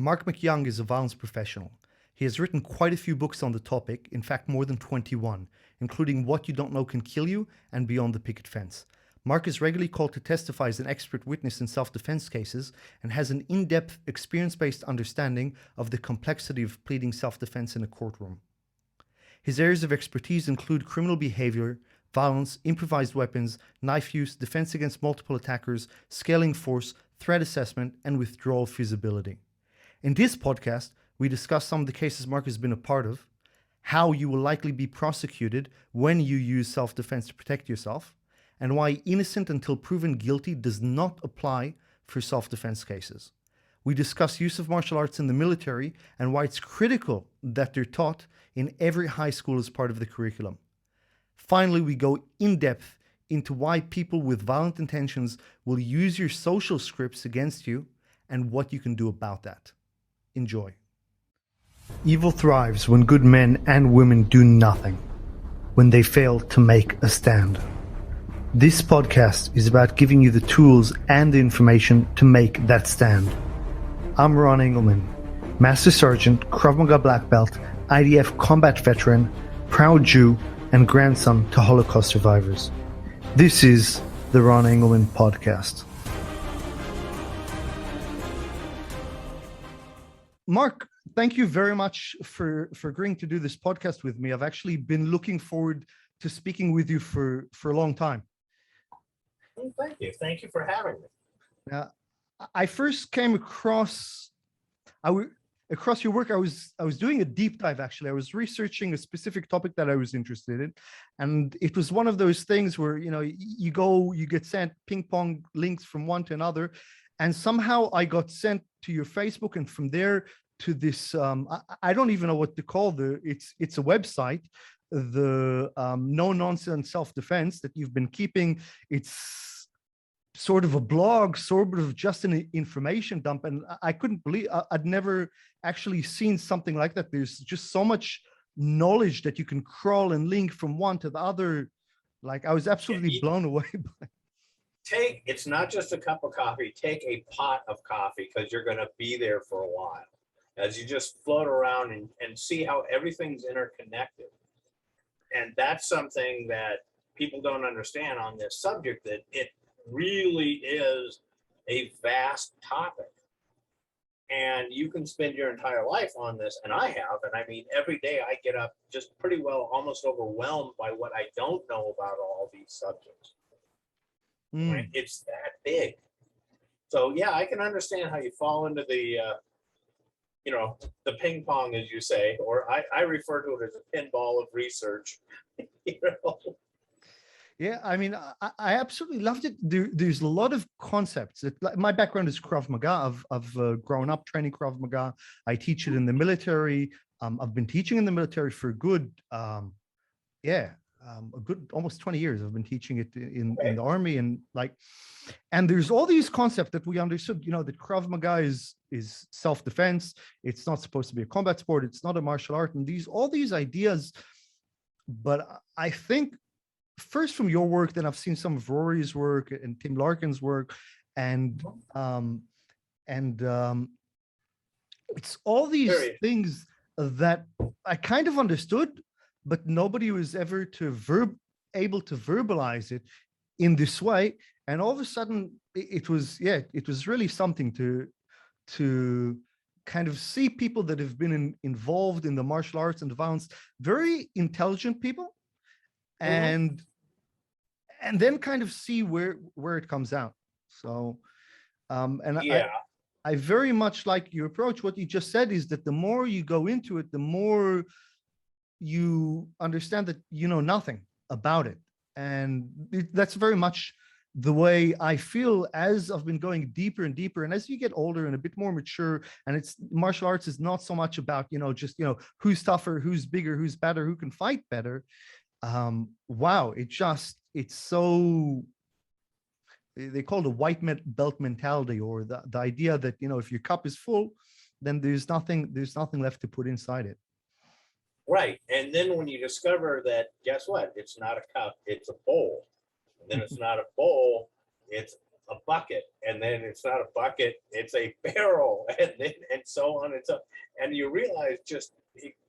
Marc MacYoung is a violence professional. He has written quite a few books on the topic, in fact more than 21, including What You Don't Know Can Kill You and Beyond the Picket Fence. Marc is regularly called to testify as an expert witness in self-defense cases and has an in-depth, experience-based understanding of the complexity of pleading self-defense in a courtroom. His areas of expertise include criminal behaviour, violence, improvised weapons, knife use, defense against multiple attackers, scaling force, threat assessment, and withdrawal feasibility. In this podcast, we discuss some of the cases Marc has been a part of, how you will likely be prosecuted when you use self-defense to protect yourself, and why innocent until proven guilty does not apply for self-defense cases. We discuss use of martial arts in the military and why it's critical that they're taught in every high school as part of the curriculum. Finally, we go in depth into why people with violent intentions will use your social scripts against you and what you can do about that. Enjoy. Evil thrives when good men and women do nothing, when they fail to make a stand. This podcast is about giving you the tools and the information to make that stand. I'm Ron Engelman, Master Sergeant, Krav Maga Black Belt, IDF combat veteran, proud Jew, and grandson to Holocaust survivors. This is the Ron Engelman Podcast. Marc, thank you very much for agreeing to do this podcast with me. I've actually been looking forward to speaking with you for a long time. Well, thank you. Thank you for having me. I first came across your work. I was doing a deep dive, actually. I was researching a specific topic that I was interested in. And it was one of those things where, you get sent ping pong links from one to another. And somehow I got sent to your Facebook, and from there to this, I don't even know what to call it's a website, the No Nonsense Self-Defense that you've been keeping. It's sort of a blog, sort of just an information dump. And I couldn't believe, I'd never actually seen something like that. There's just so much knowledge that you can crawl and link from one to the other. Like, I was absolutely blown away by it. It's not just a cup of coffee. Take a pot of coffee, because you're going to be there for a while as you just float around and see how everything's interconnected. And that's something that people don't understand on this subject, that it really is a vast topic. And you can spend your entire life on this, and I have. And I mean, every day I get up just pretty well almost overwhelmed by what I don't know about all these subjects. Right? It's that big. So yeah, I can understand how you fall into the the ping pong, as you say, or I refer to it as a pinball of research. Yeah, I mean, I absolutely loved it. There's a lot of concepts. My background is Krav Maga. I've grown up training Krav Maga. I teach it in the military. I've been teaching in the military for a good almost 20 years. I've been teaching it in the army, and there's all these concepts that we understood, that Krav Maga is self-defense. It's not supposed to be a combat sport. It's not a martial art, and all these ideas. But I think first from your work, then I've seen some of Rory's work and Tim Larkin's work, and it's all these things that I kind of understood, but nobody was ever able to verbalize it in this way. And all of a sudden, it was really something to kind of see people that have been involved in the martial arts and the violence, very intelligent people, and then kind of see where it comes out. So, I very much like your approach. What you just said is that the more you go into it, the more you understand that you know nothing about it. And that's very much the way I feel as I've been going deeper and deeper. And as you get older and a bit more mature, and martial arts is not so much about, who's tougher, who's bigger, who's better, who can fight better. Wow, it's so, they call it a white belt mentality, or the idea that, if your cup is full, then there's nothing left to put inside it. Right. And then when you discover that, guess what? It's not a cup, it's a bowl. And then it's not a bowl, it's a bucket, and then it's not a bucket, it's a barrel, and then and so on and so, and you realize just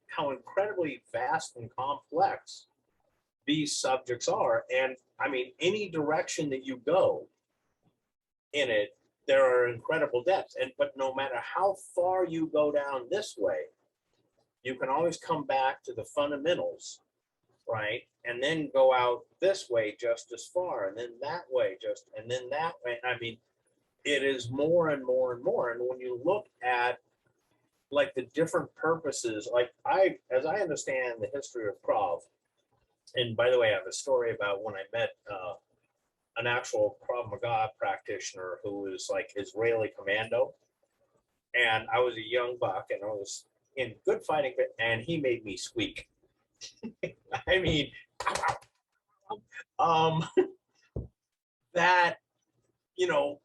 how incredibly vast and complex these subjects are. And I mean, any direction that you go in it, there are incredible depths. And but no matter how far you go down this way, you can always come back to the fundamentals, right? And then go out this way just as far, and then that way just, and then that way. I mean, it is more and more and more. And when you look at like the different purposes, like as I understand the history of Krav, and by the way, I have a story about when I met an actual Krav Maga practitioner who was like Israeli commando. And I was a young buck and I was in good fighting fit, and he made me squeak. I mean, that, you know,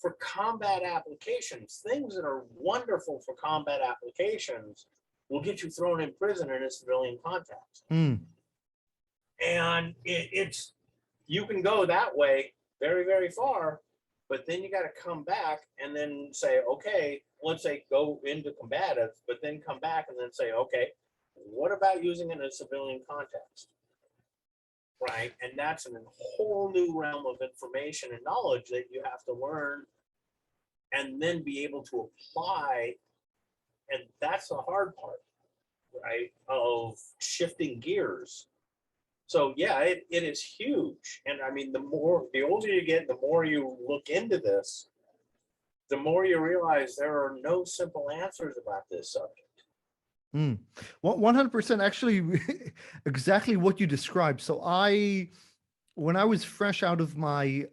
for combat applications, things that are wonderful for combat applications will get you thrown in prison in a civilian context. Mm. And it's, you can go that way very, very far, but then you got to come back and then say, okay, let's say go into combative, but then come back and then say, okay, what about using it in a civilian context? Right? And that's a whole new realm of information and knowledge that you have to learn and then be able to apply. And that's the hard part, right? Of shifting gears. So yeah, it is huge. And I mean, the older you get, the more you look into this, the more you realize there are no simple answers about this subject. Mm. Well, 100% actually exactly what you described. So when I was fresh out of my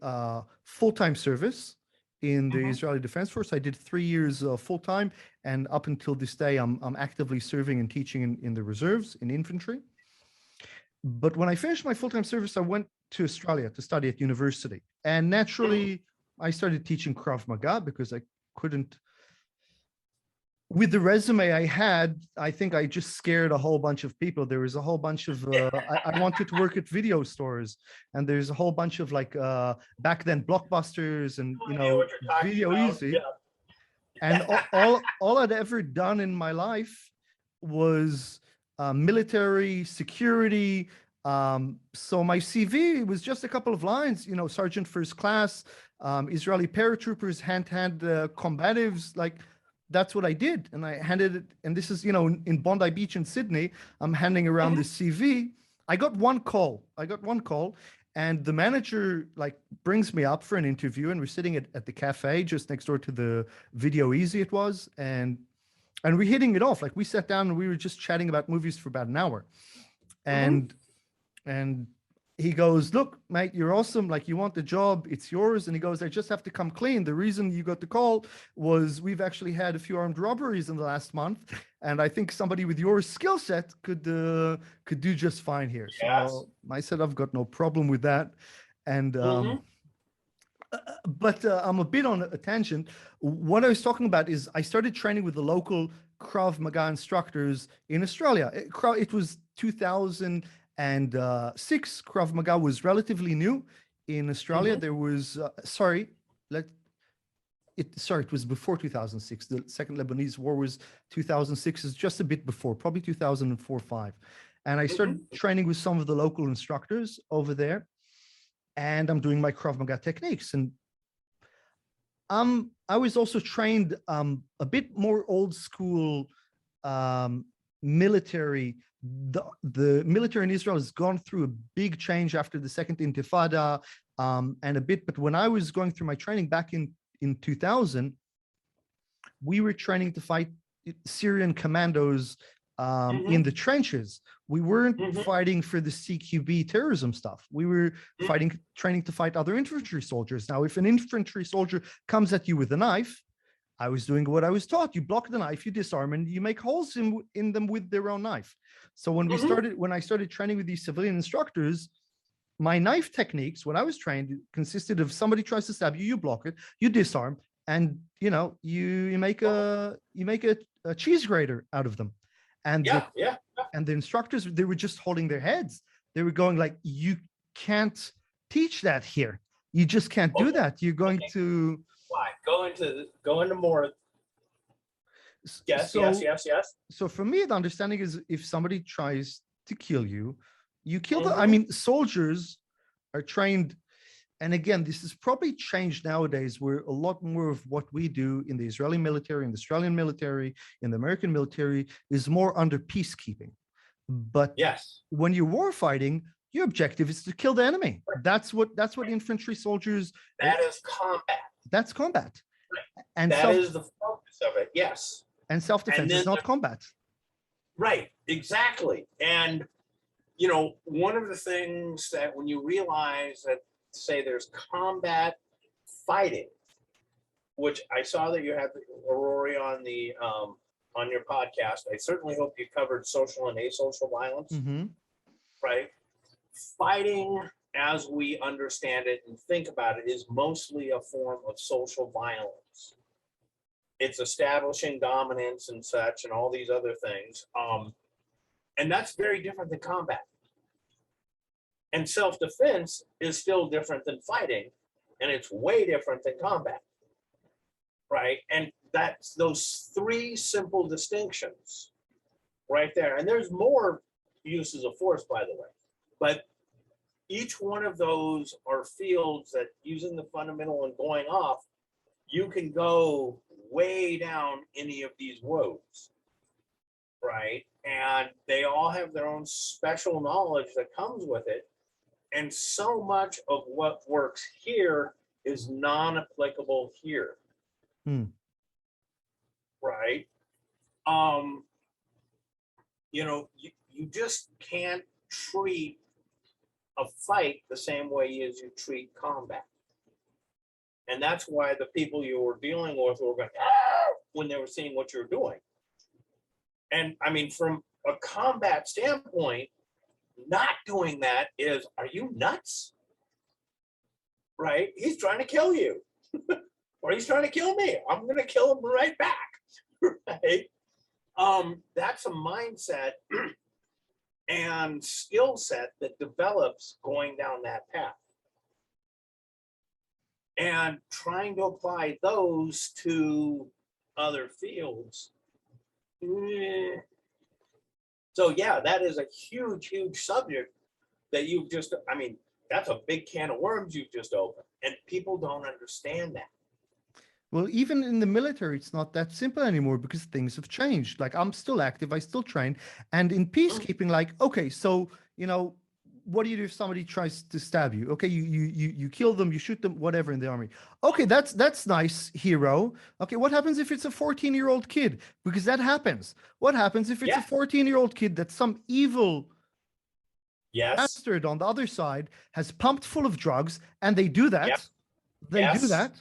full-time service in the Israeli Defense Force, I did 3 years full-time, and up until this day, I'm actively serving and teaching in the reserves in infantry. But when I finished my full-time service, I went to Australia to study at university, and naturally, I started teaching Krav Maga because I couldn't. With the resume I had, I think I just scared a whole bunch of people. There was a whole bunch of, I wanted to work at video stores, and there's a whole bunch of like, back then Blockbusters and, you know, Video Easy. Yeah. And all I'd ever done in my life was military, security. So my CV was just a couple of lines, you know, Sergeant First Class, Israeli paratroopers, hand-to-hand combatives, like, that's what I did. And I handed it, and this is, you know, in Bondi Beach in Sydney, I'm handing around the CV. I got one call, and the manager like brings me up for an interview, and we're sitting at the cafe just next door to the Video Easy it was. And we're hitting it off. Like, we sat down and we were just chatting about movies for about an hour. And he goes, look, mate, you're awesome. Like, you want the job, it's yours. And he goes, I just have to come clean. The reason you got the call was we've actually had a few armed robberies in the last month. And I think somebody with your skill set could do just fine here. Yes. So I said, I've got no problem with that. And, but I'm a bit on a tangent. What I was talking about is I started training with the local Krav Maga instructors in Australia. It was 2006. Krav Maga was relatively new in Australia. There was it was before 2006. The Second Lebanese War was 2006, is just a bit before, probably 2004-5. And I started training with some of the local instructors over there, and I'm doing my Krav Maga techniques. And I was also trained a bit more old school military. The military in Israel has gone through a big change after the Second Intifada, and a bit. But when I was going through my training back in 2000, we were training to fight Syrian commandos in the trenches. We weren't fighting for the CQB terrorism stuff. We were training to fight other infantry soldiers. Now, if an infantry soldier comes at you with a knife, I was doing what I was taught. You block the knife, you disarm, and you make holes in them with their own knife. So when I started training with these civilian instructors, my knife techniques, when I was trained, consisted of somebody tries to stab you, you block it, you disarm, and you know, you make a cheese grater out of them. And and the instructors, they were just holding their heads. They were going like, you can't teach that here. You just can't do Okay. that. You're going Okay. to. Why? Go into more. Yes, yes, So, yes, yes. so for me, the understanding is if somebody tries to kill you, you kill them. I Mhm. mean, soldiers are trained. And again, this has probably changed nowadays, where a lot more of what we do in the Israeli military, in the Australian military, in the American military is more under peacekeeping. But Yes. when you're war fighting, your objective is to kill the enemy. That's what infantry soldiers. That is combat. That's combat. Right. And That self is the focus of it. Yes. and And self-defense is then, not combat. right, exactly. And, one of the things that when you realize that, say, there's combat fighting, which I saw that you had Rory on the on your podcast. I certainly hope you covered social and asocial violence, Mm-hmm. right? Fighting, as we understand it and think about it, is mostly a form of social violence. It's establishing dominance and such, and all these other things, and that's very different than combat. And self-defense is still different than fighting, and it's way different than combat, right? And that's those three simple distinctions right there. And there's more uses of force, by the way, but each one of those are fields that, using the fundamental and going off, you can go way down any of these roads, right? And they all have their own special knowledge that comes with it. And so much of what works here is non-applicable here. Hmm. Right? You just can't treat a fight the same way as you treat combat. And that's why the people you were dealing with were going, "Ah!" when they were seeing what you're doing. And I mean, from a combat standpoint, not doing that is, are you nuts? Right? He's trying to kill you. Or he's trying to kill me. I'm going to kill him right back. Right? That's a mindset and skill set that develops going down that path. And trying to apply those to other fields. So yeah, that is a huge, huge subject that you've just, I mean, that's a big can of worms you've just opened. And people don't understand that. Well, even in the military, it's not that simple anymore because things have changed. Like, I'm still active, I still train. And in peacekeeping, like, okay, so, what do you do if somebody tries to stab you? Okay, you kill them, you shoot them, whatever, in the army. Okay, that's nice, hero. Okay, what happens if it's a 14-year-old kid? Because that happens. What happens if it's a 14-year-old kid that some evil bastard on the other side has pumped full of drugs, and they do that? They do that.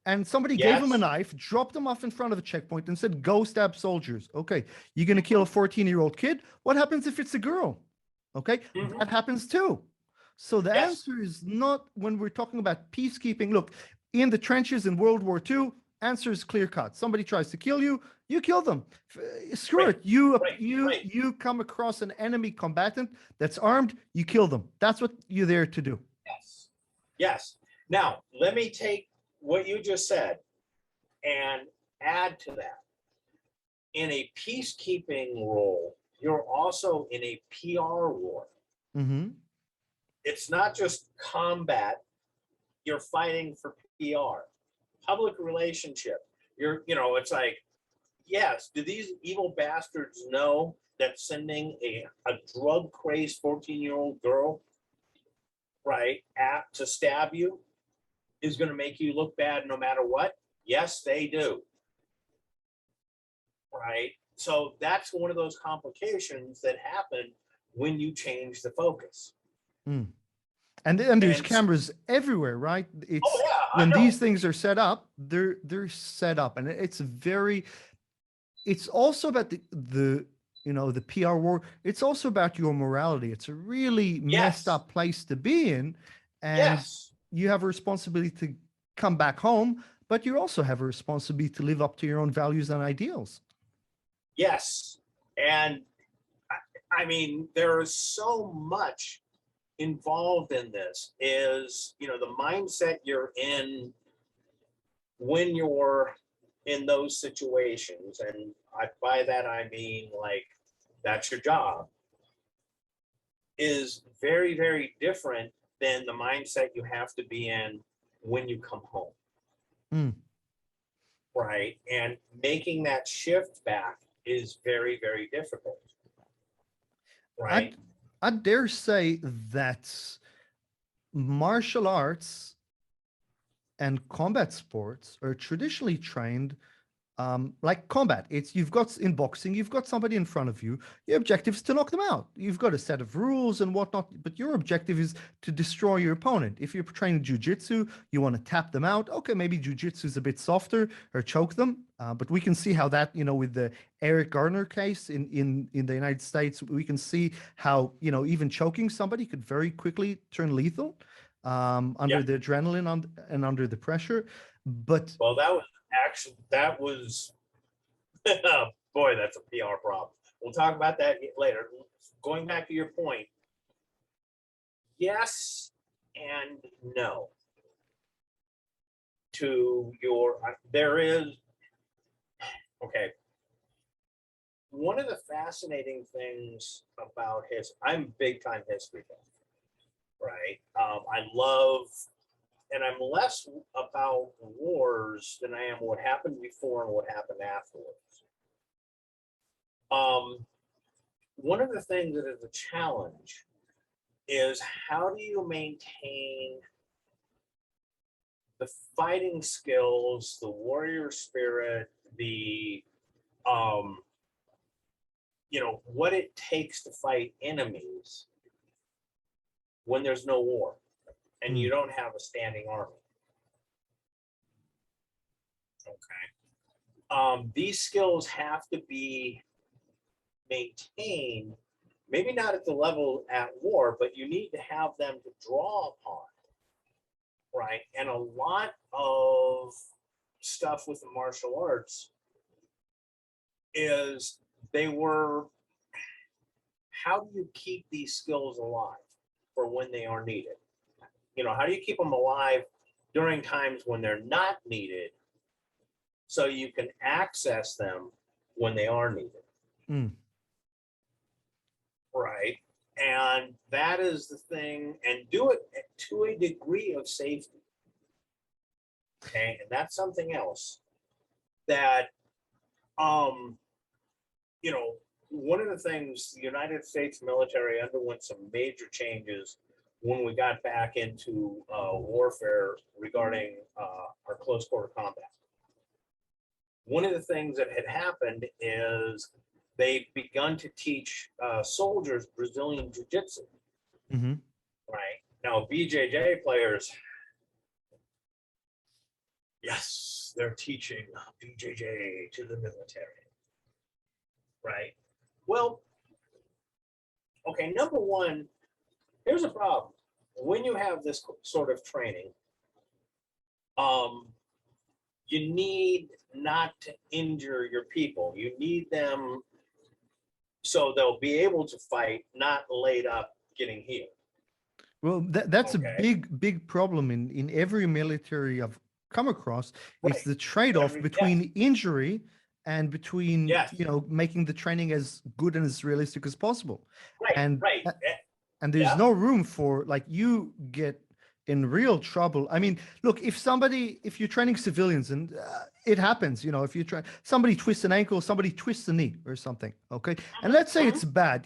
And somebody gave him a knife, dropped him off in front of a checkpoint, and said, "Go stab soldiers." Okay, you're going to kill a 14-year-old kid? What happens if it's a girl? Okay, that happens too. So the answer is not, when we're talking about peacekeeping, look, in the trenches in World War II, answer is clear cut. Somebody tries to kill you, you kill them. Screw it. You come across an enemy combatant that's armed, you kill them. That's what you're there to do. Yes. Now, let me take what you just said and add to that. In a peacekeeping role, you're also in a PR war. Mm-hmm. It's not just combat. You're fighting for PR, public relationship. It's like, yes, do these evil bastards know that sending a drug crazed 14-year-old girl, right, to stab you is going to make you look bad no matter what? Yes, they do. Right? So that's one of those complications that happen when you change the focus. And there's cameras everywhere, right? It's when these things are set up, they're set up, and it's also about the PR war. It's also about your morality. It's a really messed up place to be in, and you have a responsibility to come back home, but you also have a responsibility to live up to your own values and ideals. Yes. And I mean, there is so much involved in this is, the mindset you're in when you're in those situations. And by that, I mean, like, that's your job, is very, very different than the mindset you have to be in when you come home. Mm. Right. And making that shift back is very, very difficult. Right. I dare say that martial arts and combat sports are traditionally trained like combat. You've got in boxing, you've got somebody in front of you. Your objective is to knock them out. You've got a set of rules and whatnot, but your objective is to destroy your opponent. If you're training jujitsu, you want to tap them out. Okay, maybe jujitsu is a bit softer or choke them, but we can see how that, with the Eric Garner case in the United States, we can see how, even choking somebody could very quickly turn lethal under the adrenaline and under the pressure. But well, that was boy, that's a PR problem. We'll talk about that later. Going back to your point, yes and no. There is, okay. One of the fascinating things about I'm big time history buff, right? I love, and I'm less about wars than I am what happened before and what happened afterwards. One of the things that is a challenge is, how do you maintain the fighting skills, the warrior spirit, the what it takes to fight enemies when there's no war and you don't have a standing army. Okay. These skills have to be maintained, maybe not at the level at war, but you need to have them to draw upon, right? And a lot of stuff with the martial arts is how do you keep these skills alive for when they are needed? How do you keep them alive during times when they're not needed so you can access them when they are needed? Right. And that is the thing, and do it to a degree of safety. Okay. And that's something else that, one of the things, the United States military underwent some major changes when we got back into warfare regarding our close quarter combat. One of the things that had happened is they've begun to teach soldiers Brazilian Jiu-Jitsu. Mm-hmm. Right. Now, BJJ players, yes, they're teaching BJJ to the military. Right. Well, okay, number one, here's a problem. When you have this sort of training, you need not to injure your people. You need them so they'll be able to fight, not laid up getting healed. Well, that's a big problem in every military I've come across. Right. It's the trade-off between injury and between making the training as good and as realistic as possible. Right. And there's no room for, like, you get in real trouble. I mean, look, if you're training civilians, and it happens, if somebody twists an ankle, somebody twists a knee or something, okay? And let's say it's bad,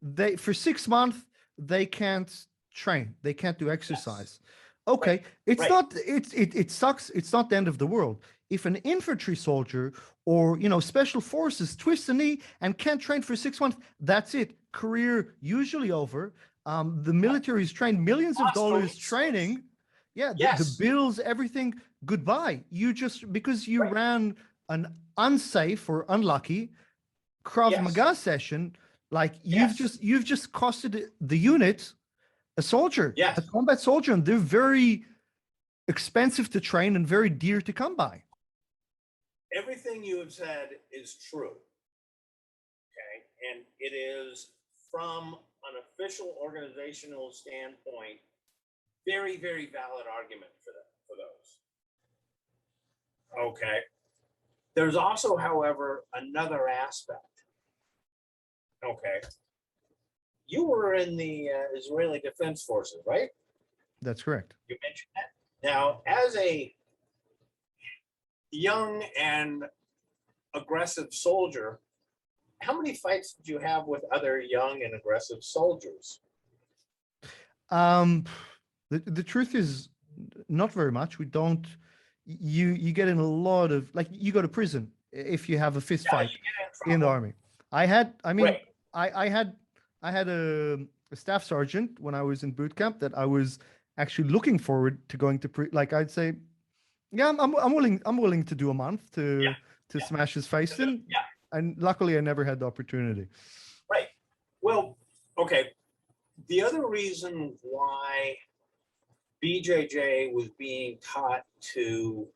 they, for 6 months, they can't train, they can't do exercise. Okay, it's not, it sucks. It's not the end of the world. If an infantry soldier or, special forces twists a knee and can't train for 6 months, that's it. Career usually over. The military's trained millions of dollars training. The bills, everything, goodbye. You just, because you ran an unsafe or unlucky Krav Maga session, like you've just costed the unit a soldier, a combat soldier, and they're very expensive to train and very dear to come by. Everything you have said is true. Okay. And it is from an official organizational standpoint, very, very valid argument for that, for those. Okay. There's also, however, another aspect. Okay. You were in the Israeli Defense Forces, right? That's correct. You mentioned that. Now, as a young and aggressive soldier, how many fights did you have with other young and aggressive soldiers? The truth is not very much. We don't. You get in a lot of, like, you go to prison if you have a fist fight you get in the trouble. army. I mean, Right. I had a staff sergeant when I was in boot camp that I was actually looking forward to going to like, I'd say, yeah, I'm willing to do a month to smash his face in. Yeah. And luckily I never had the opportunity. Right. Well, okay. The other reason why BJJ was being taught to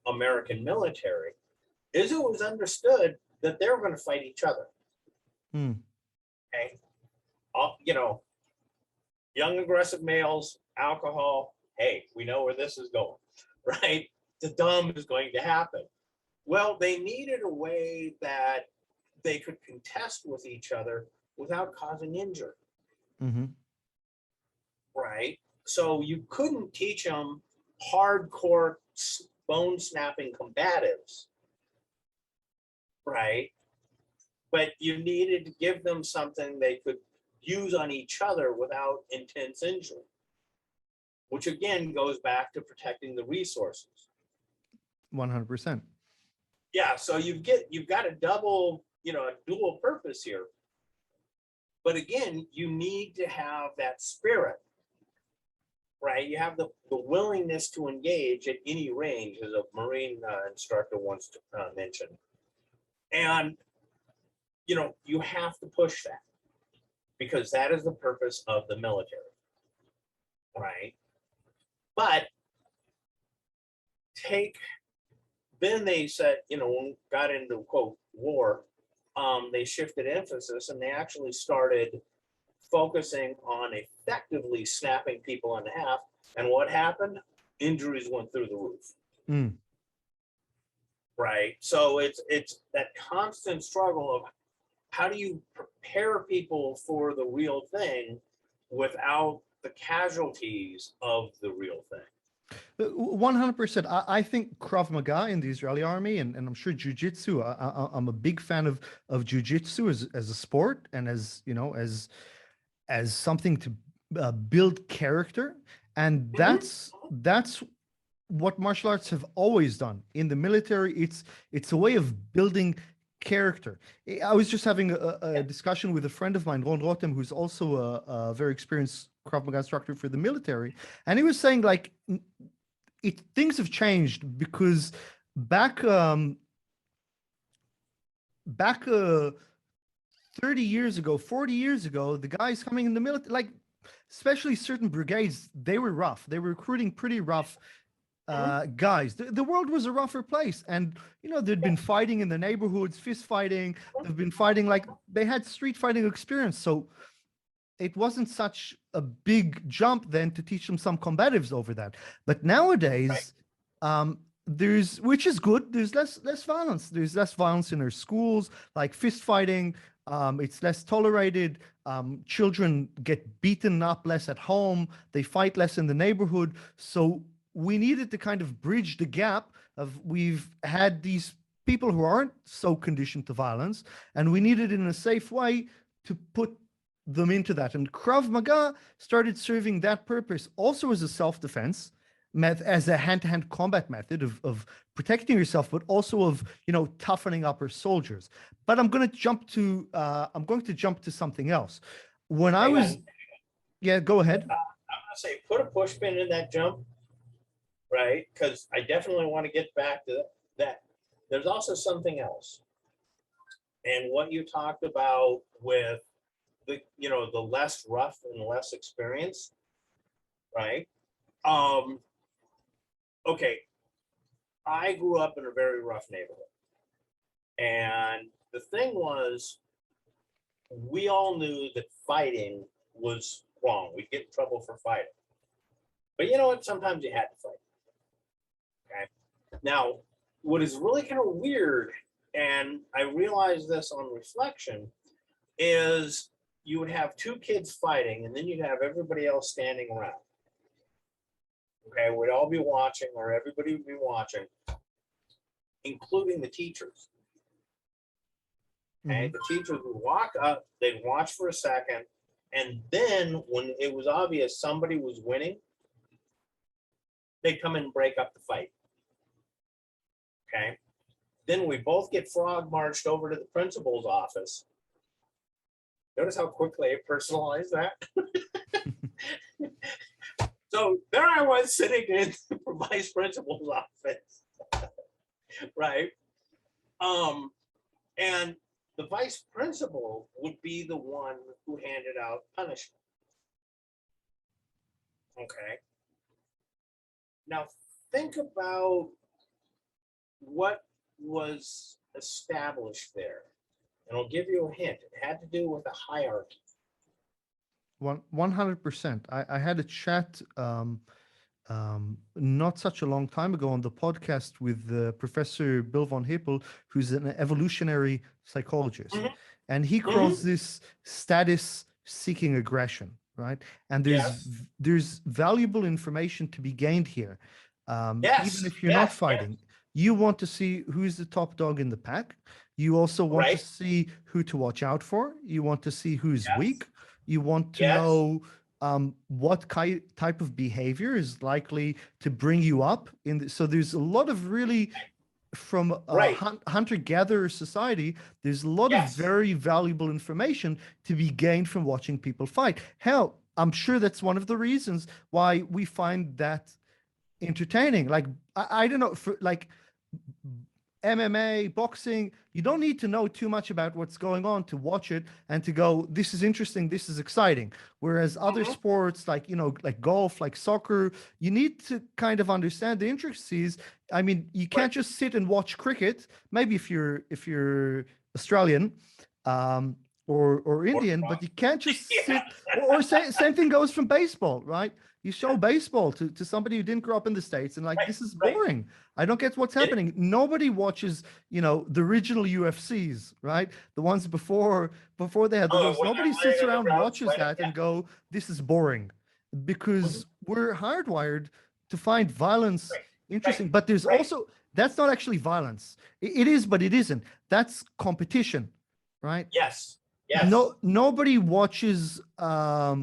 American military is it was understood that they were going to fight each other. Hmm. Okay. You know, young aggressive males, alcohol. Hey, we know where this is going, right? The dumb is going to happen. Well, they needed a way that they could contest with each other without causing injury. Mm-hmm. Right? So you couldn't teach them hardcore bone snapping combatives, right? But you needed to give them something they could use on each other without intense injury, which again goes back to protecting the resources. 100%. Yeah, so you've got a double, a dual purpose here. But again, you need to have that spirit, right? You have the willingness to engage at any range, as a Marine instructor once mentioned. And, you have to push that because that is the purpose of the military, right? But then they said, when we got into, quote, war, they shifted emphasis and they actually started focusing on effectively snapping people in half. And what happened? Injuries went through the roof. Mm. Right. So it's that constant struggle of how do you prepare people for the real thing without the casualties of the real thing. 100%. I think Krav Maga in the Israeli army, and I'm sure Jiu-Jitsu, I'm a big fan of Jiu-Jitsu as a sport and as something to build character. And that's what martial arts have always done in the military. It's a way of building character. I was just having a discussion with a friend of mine, Ron Rotem, who's also a very experienced Krav Maga instructor for the military, and he was saying, like, things have changed because back 30 years ago, 40 years ago, the guys coming in the military, like especially certain brigades, they were rough. They were recruiting pretty rough guys. The world was a rougher place, and they'd been fighting in the neighborhoods, fist fighting. They've been fighting, like, they had street fighting experience, so it wasn't such a big jump then to teach them some combatives over that. But nowadays, there's, which is good, there's less violence. There's less violence in our schools, like fist fighting. It's less tolerated. Children get beaten up less at home. They fight less in the neighborhood. So we needed to kind of bridge the gap of, we've had these people who aren't so conditioned to violence, and we needed in a safe way to put them into that. And Krav Maga started serving that purpose also as a self-defense, as a hand-to-hand combat method of protecting yourself, but also of toughening up our soldiers. But I'm going to jump to something else. When I was, yeah, go ahead. I'm going to say, put a push pin in that jump, right? Because I definitely want to get back to that. There's also something else, and what you talked about with the less rough and less experience, right? Okay, I grew up in a very rough neighborhood, and the thing was, we all knew that fighting was wrong. We'd get in trouble for fighting. But you know what? Sometimes you had to fight. Okay. Now, what is really kind of weird, and I realized this on reflection, is you would have two kids fighting, and then you'd have everybody else standing around. Okay, we'd all be watching, or everybody would be watching, including the teachers. Okay, the teachers would walk up, they'd watch for a second, and then when it was obvious somebody was winning, they'd come in and break up the fight. Okay, then we both get frog marched over to the principal's office. Notice how quickly I personalized that? So there I was sitting in the vice principal's office, right? And the vice principal would be the one who handed out punishment. Okay. Now think about what was established there. And I'll give you a hint. It had to do with a hierarchy. 100%. I had a chat not such a long time ago on the podcast with Professor Bill von Hippel, who's an evolutionary psychologist. And he calls this status-seeking aggression, right? And there's valuable information to be gained here. Even if you're not fighting, you want to see who's the top dog in the pack. You also want to see who to watch out for. You want to see who's weak. You want to know what type of behavior is likely to bring you up. So there's a lot of really, from a hunter-gatherer society, there's a lot of very valuable information to be gained from watching people fight. Hell, I'm sure that's one of the reasons why we find that entertaining. Like, I don't know, for like MMA, boxing, you don't need to know too much about what's going on to watch it and to go, this is interesting, this is exciting. Whereas other sports like, you know, like golf, like soccer, you need to kind of understand the intricacies. I mean, you can't just sit and watch cricket. Maybe if you're Australian or Indian, but you can't just sit, or same thing goes from baseball, right? You show baseball to somebody who didn't grow up in the States and like, this is boring. I don't get what's happening. Nobody watches, you know, the original UFCs, right? The ones before they had the rules. Nobody sits around and watches that and go, this is boring, because we're hardwired to find violence interesting. But there's also, that's not actually violence. It is, but it isn't. That's competition, right? Yes. Nobody watches a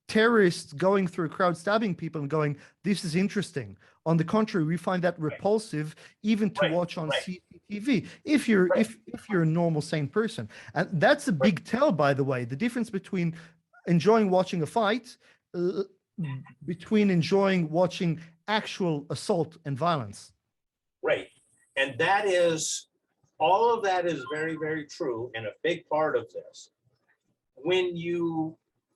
terrorist going through a crowd stabbing people and going, this is interesting. On the contrary, we find that repulsive even to watch on CCTV if you're a normal, sane person. And that's a big tell, by the way, the difference between enjoying watching a fight between enjoying watching actual assault and violence. Right. And that is, all of that is very, very true. And a big part of this,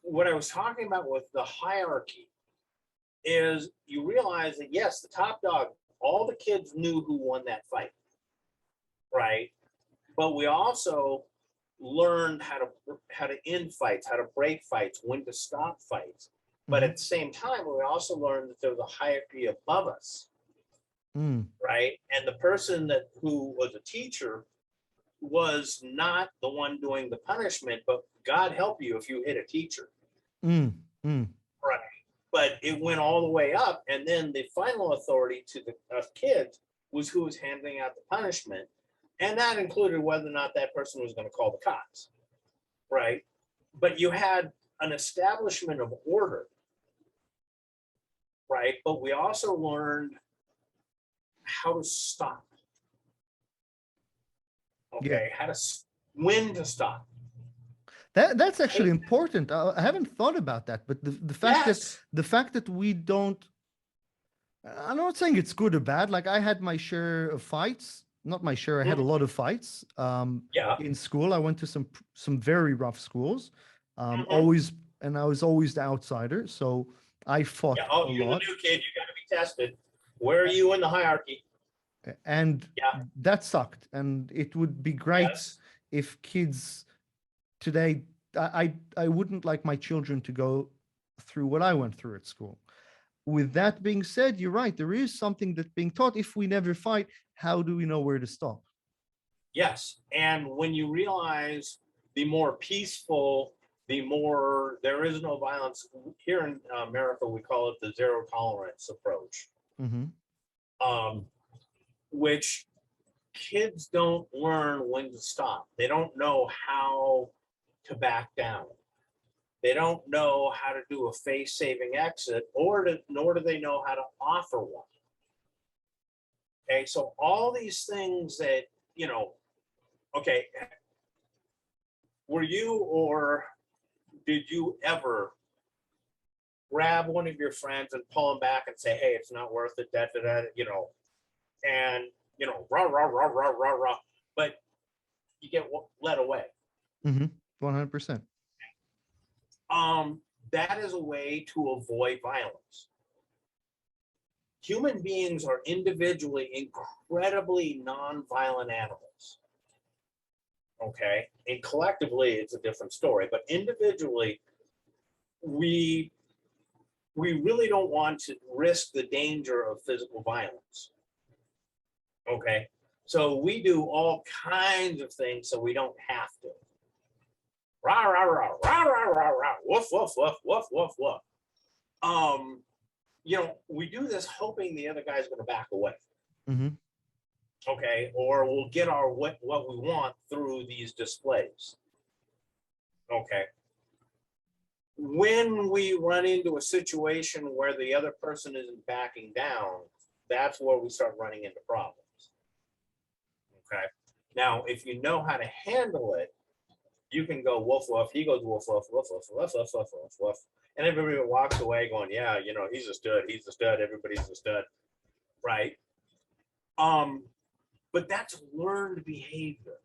what I was talking about with the hierarchy is you realize that, yes, the top dog, all the kids knew who won that fight, right? But we also learned how to end fights, how to break fights, when to stop fights. But at the same time, we also learned that there was a hierarchy above us, right? And the person who was a teacher was not the one doing the punishment, but God help you if you hit a teacher. Right. But it went all the way up, and then the final authority to the kids was who was handing out the punishment, and that included whether or not that person was going to call the cops, right? But you had an establishment of order, right? But we also learned how to stop. Okay, when to stop. That's actually important. I haven't thought about that, but the fact that we don't, I'm not saying it's good or bad. Like, I had my share of fights, not my share. I had a lot of fights. In school, I went to some very rough schools. I was always the outsider, so I fought a lot. You're the new kid. You got to be tested. Where are you in the hierarchy? And that sucked. And it would be great if kids today, I wouldn't like my children to go through what I went through at school. With that being said, you're right. There is something that's being taught. If we never fight, how do we know where to stop? Yes. And when you realize the more peaceful, the more there is no violence. Here in America, we call it the zero tolerance approach, Mm-hmm. Which kids don't learn when to stop. They don't know how to back down. They don't know how to do a face-saving exit, nor do they know how to offer one. Okay, so all these things that, okay, were you or did you ever grab one of your friends and pull them back and say, hey, it's not worth it, and, rah, rah, rah, rah, rah, rah, but you get led away. Mm-hmm. 100%. That is a way to avoid violence. Human beings are individually incredibly nonviolent animals. Okay, and collectively it's a different story, but individually we really don't want to risk the danger of physical violence. Okay, so we do all kinds of things so we don't have to. Rah, rah, rah, rah, rah, rah, rah, woof, woof, woof, woof, woof, woof. We do this hoping the other guy's going to back away. Mm-hmm. Okay, or we'll get our what we want through these displays. Okay. When we run into a situation where the other person isn't backing down, that's where we start running into problems. Okay. Now, if you know how to handle it, you can go woof woof. He goes woof woof woof woof woof woof woof woof woof, and everybody walks away going, yeah, he's a stud. He's a stud. Everybody's a stud, right? But that's learned behavior.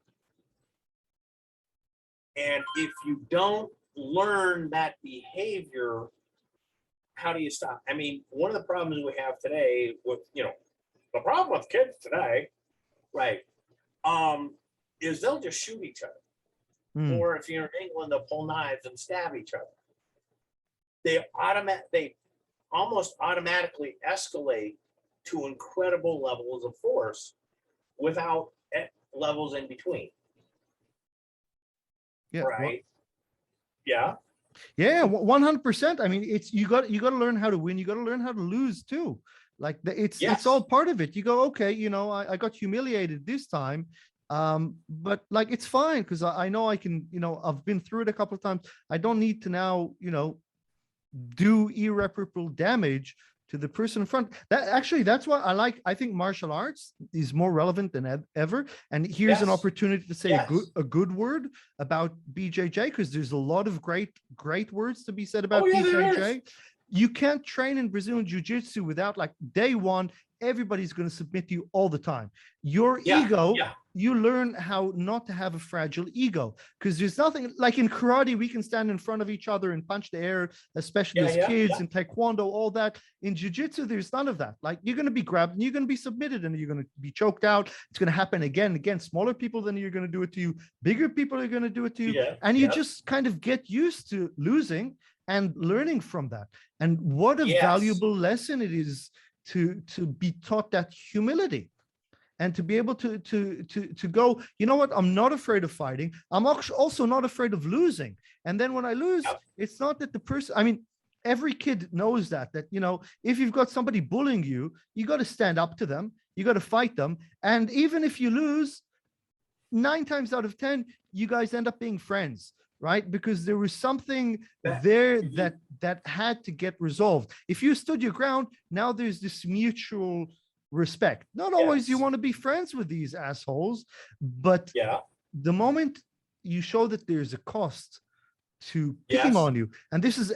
And if you don't learn that behavior, how do you stop? I mean, one of the problems we have today with, the problem with kids today, right, is they'll just shoot each other. Mm. Or if you're in England, they'll pull knives and stab each other. They almost automatically escalate to incredible levels of force without levels in between. Yeah. Right. Yeah. Yeah, 100%. I mean, it's you got to learn how to win. You got to learn how to lose too. Like it's all part of it. You go, okay, I got humiliated this time, but like it's fine because I know I can. I've been through it a couple of times. I don't need to now, do irreparable damage to the person in front. That's why I think martial arts is more relevant than ever. And here's an opportunity to say a good word about BJJ, because there's a lot of great words to be said about BJJ. You can't train in Brazilian Jiu-Jitsu without, like, day one, everybody's going to submit to you all the time. Your ego, you learn how not to have a fragile ego, because there's nothing like in karate, we can stand in front of each other and punch the air, especially as kids, in taekwondo, all that. In jiu-jitsu, there's none of that. Like, you're going to be grabbed and you're going to be submitted and you're going to be choked out. It's going to happen again and again. Smaller people, then you're going to do it to you. Bigger people are going to do it to you. And you just kind of get used to losing and learning from that. And what a valuable lesson it is to be taught that humility, and to be able to go, you know what, I'm not afraid of fighting. I'm also not afraid of losing. And then when I lose, it's not that the person, I mean, every kid knows that, if you've got somebody bullying you, you got to stand up to them, you got to fight them. And even if you lose, 9 times out of 10, you guys end up being friends, right? Because there was something there that had to get resolved. If you stood your ground, now there's this mutual respect. Not always you want to be friends with these assholes, but the moment you show that there's a cost to picking on you, and this is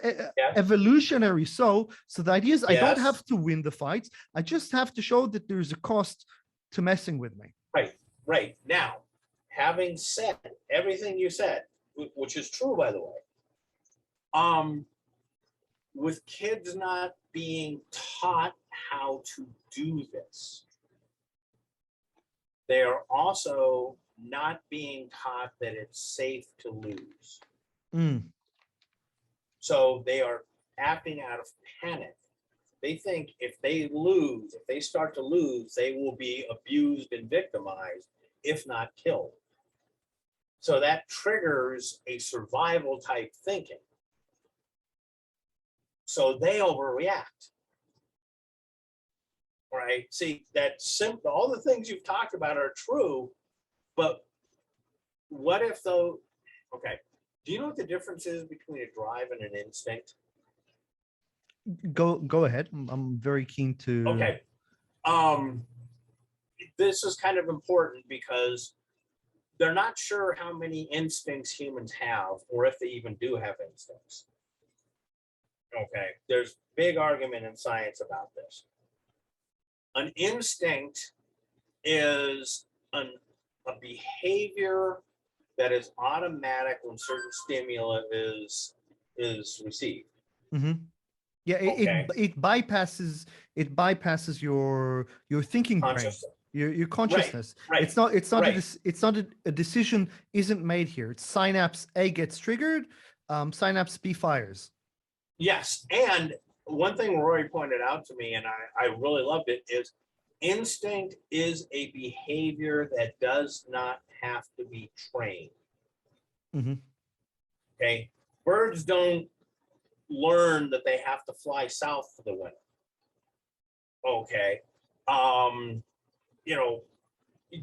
evolutionary. So the idea is, I don't have to win the fights. I just have to show that there's a cost to messing with me. Right. Now, having said everything you said, which is true, by the way, with kids not being taught how to do this, they are also not being taught that it's safe to lose. Mm. So they are acting out of panic. They think if they lose, if they start to lose, they will be abused and victimized, if not killed. So that triggers a survival type thinking. So they overreact. Right? See, that's simple. All the things you've talked about are true, but what if though, okay, do you know what the difference is between a drive and an instinct? Go ahead. I'm very keen to. Okay. This is kind of important because they're not sure how many instincts humans have, or if they even do have instincts. Okay, there's big argument in science about this. An instinct is a behavior that is automatic when certain stimuli is received. Mm-hmm. Yeah, Okay. it bypasses your thinking brain, your consciousness. Right. It's not Right. a decision isn't made here. It's synapse A gets triggered, synapse B fires. Yes, and one thing Rory pointed out to me, and I really loved it, is instinct is a behavior that does not have to be trained. Mm-hmm. Okay, birds don't learn that they have to fly south for the winter. Okay, you know,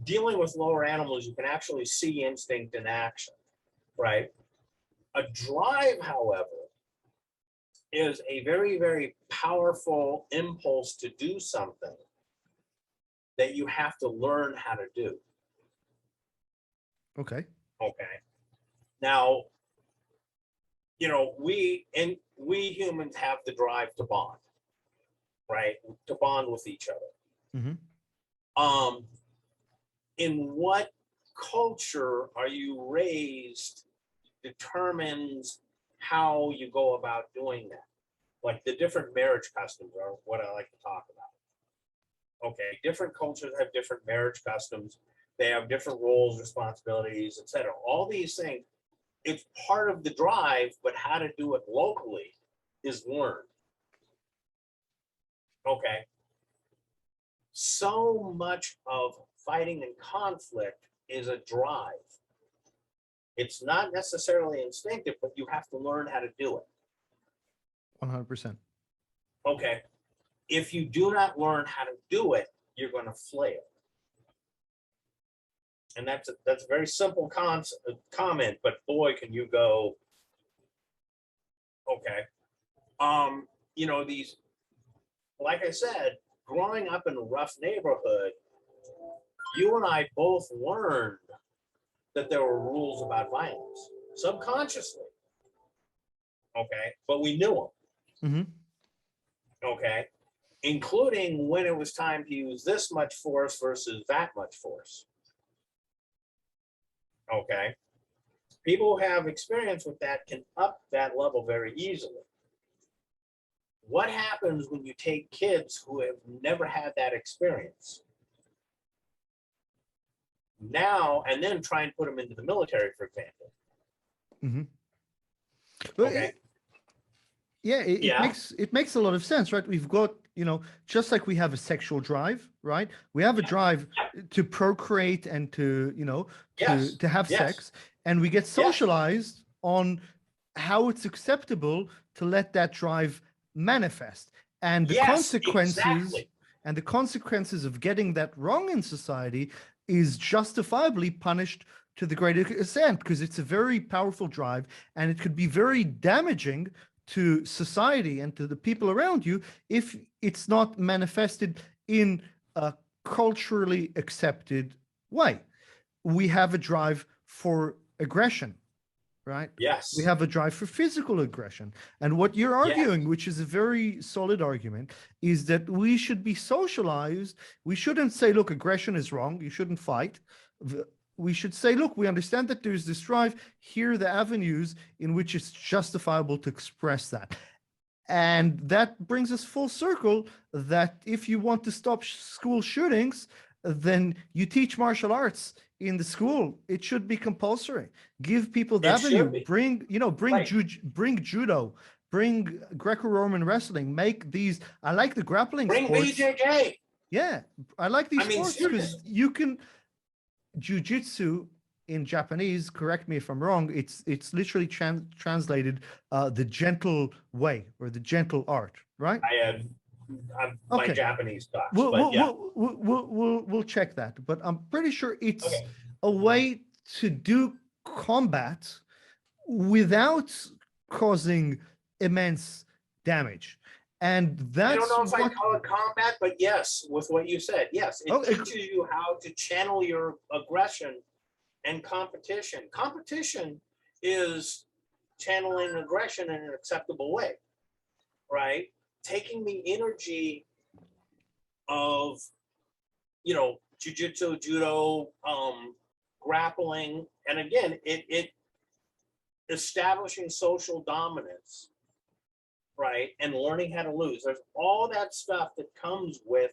dealing with lower animals, you can actually see instinct in action, right? A drive, however, is a very, very powerful impulse to do something that you have to learn how to do. Okay. Okay. Now, you know, we humans have the drive to bond, right? To bond with each other. Mm-hmm. In what culture are you raised determines how you go about doing that. Like the different marriage customs are what I like to talk about. Okay, different cultures have different marriage customs. They have different roles, responsibilities, etc. All these things, it's part of the drive, but how to do it locally is learned. Okay. So much of fighting and conflict is a drive. It's not necessarily instinctive, but you have to learn how to do it. 100%. Okay. If you do not learn how to do it, you're going to flail. And that's a very simple comment, but boy, can you go. Okay. You know, these, like I said, growing up in a rough neighborhood, you and I both learned that there were rules about violence subconsciously. Okay. But we knew them. Mm-hmm. Okay. Including when it was time to use this much force versus that much force. Okay. People who have experience with that can up that level very easily. What happens when you take kids who have never had that experience now and then try and put them into the military, for example? Mm-hmm. Okay. It makes a lot of sense, right? We've got, you know, just like we have a sexual drive, right? We have a drive to procreate and to, you know, to have sex, and we get socialized on how it's acceptable to let that drive manifest, and the consequences of getting that wrong in society is justifiably punished to the greatest extent, because it's a very powerful drive and it could be very damaging to society and to the people around you if it's not manifested in a culturally accepted way. We have a drive for aggression, right? Yes. We have a drive for physical aggression. And what you're arguing, which is a very solid argument, is that we should be socialized. We shouldn't say, look, aggression is wrong. You shouldn't fight. We should say, look, we understand that there's this drive. Here are the avenues in which it's justifiable to express that. And that brings us full circle that if you want to stop school shootings, then you teach martial arts in the school. It should be compulsory. Give people the It avenue. should be. Bring, Right. bring judo, bring Greco-Roman wrestling. Make these. I like the grappling Bring sports. BJJ. Yeah, I like these I mean, sports because seriously. you can jujitsu in Japanese. Correct me if I'm wrong. It's literally translated the gentle way or the gentle art, right? My Okay. Japanese sucks, We'll but we'll yeah. we'll check that, but I'm pretty sure it's Okay. a way to do combat without causing immense damage, and I don't that's know if I what. call it combat, but yes, with what you said, yes, it Oh, teaches you how to channel your aggression and competition. Competition is channeling aggression in an acceptable way, right? Taking the energy of, jujitsu, judo, grappling, and again, it establishing social dominance, right? And learning how to lose. There's all that stuff that comes with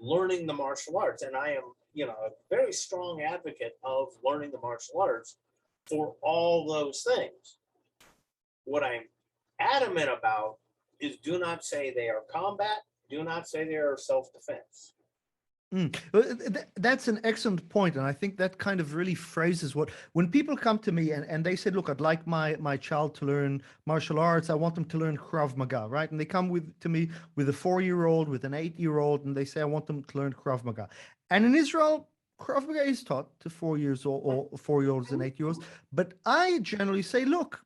learning the martial arts. And I am, a very strong advocate of learning the martial arts for all those things. What I'm adamant about is do not say they are combat, do not say they are self-defense. That's an excellent point, and I think that kind of really phrases what when people come to me and they say, "Look, I'd like my child to learn martial arts. I want them to learn Krav Maga," right? And they come to me with a 4-year-old, with an 8-year-old, and they say, "I want them to learn Krav Maga." And in Israel, Krav Maga is taught to 4 years old or 4-year-olds and 8-year-olds. But I generally say, "Look,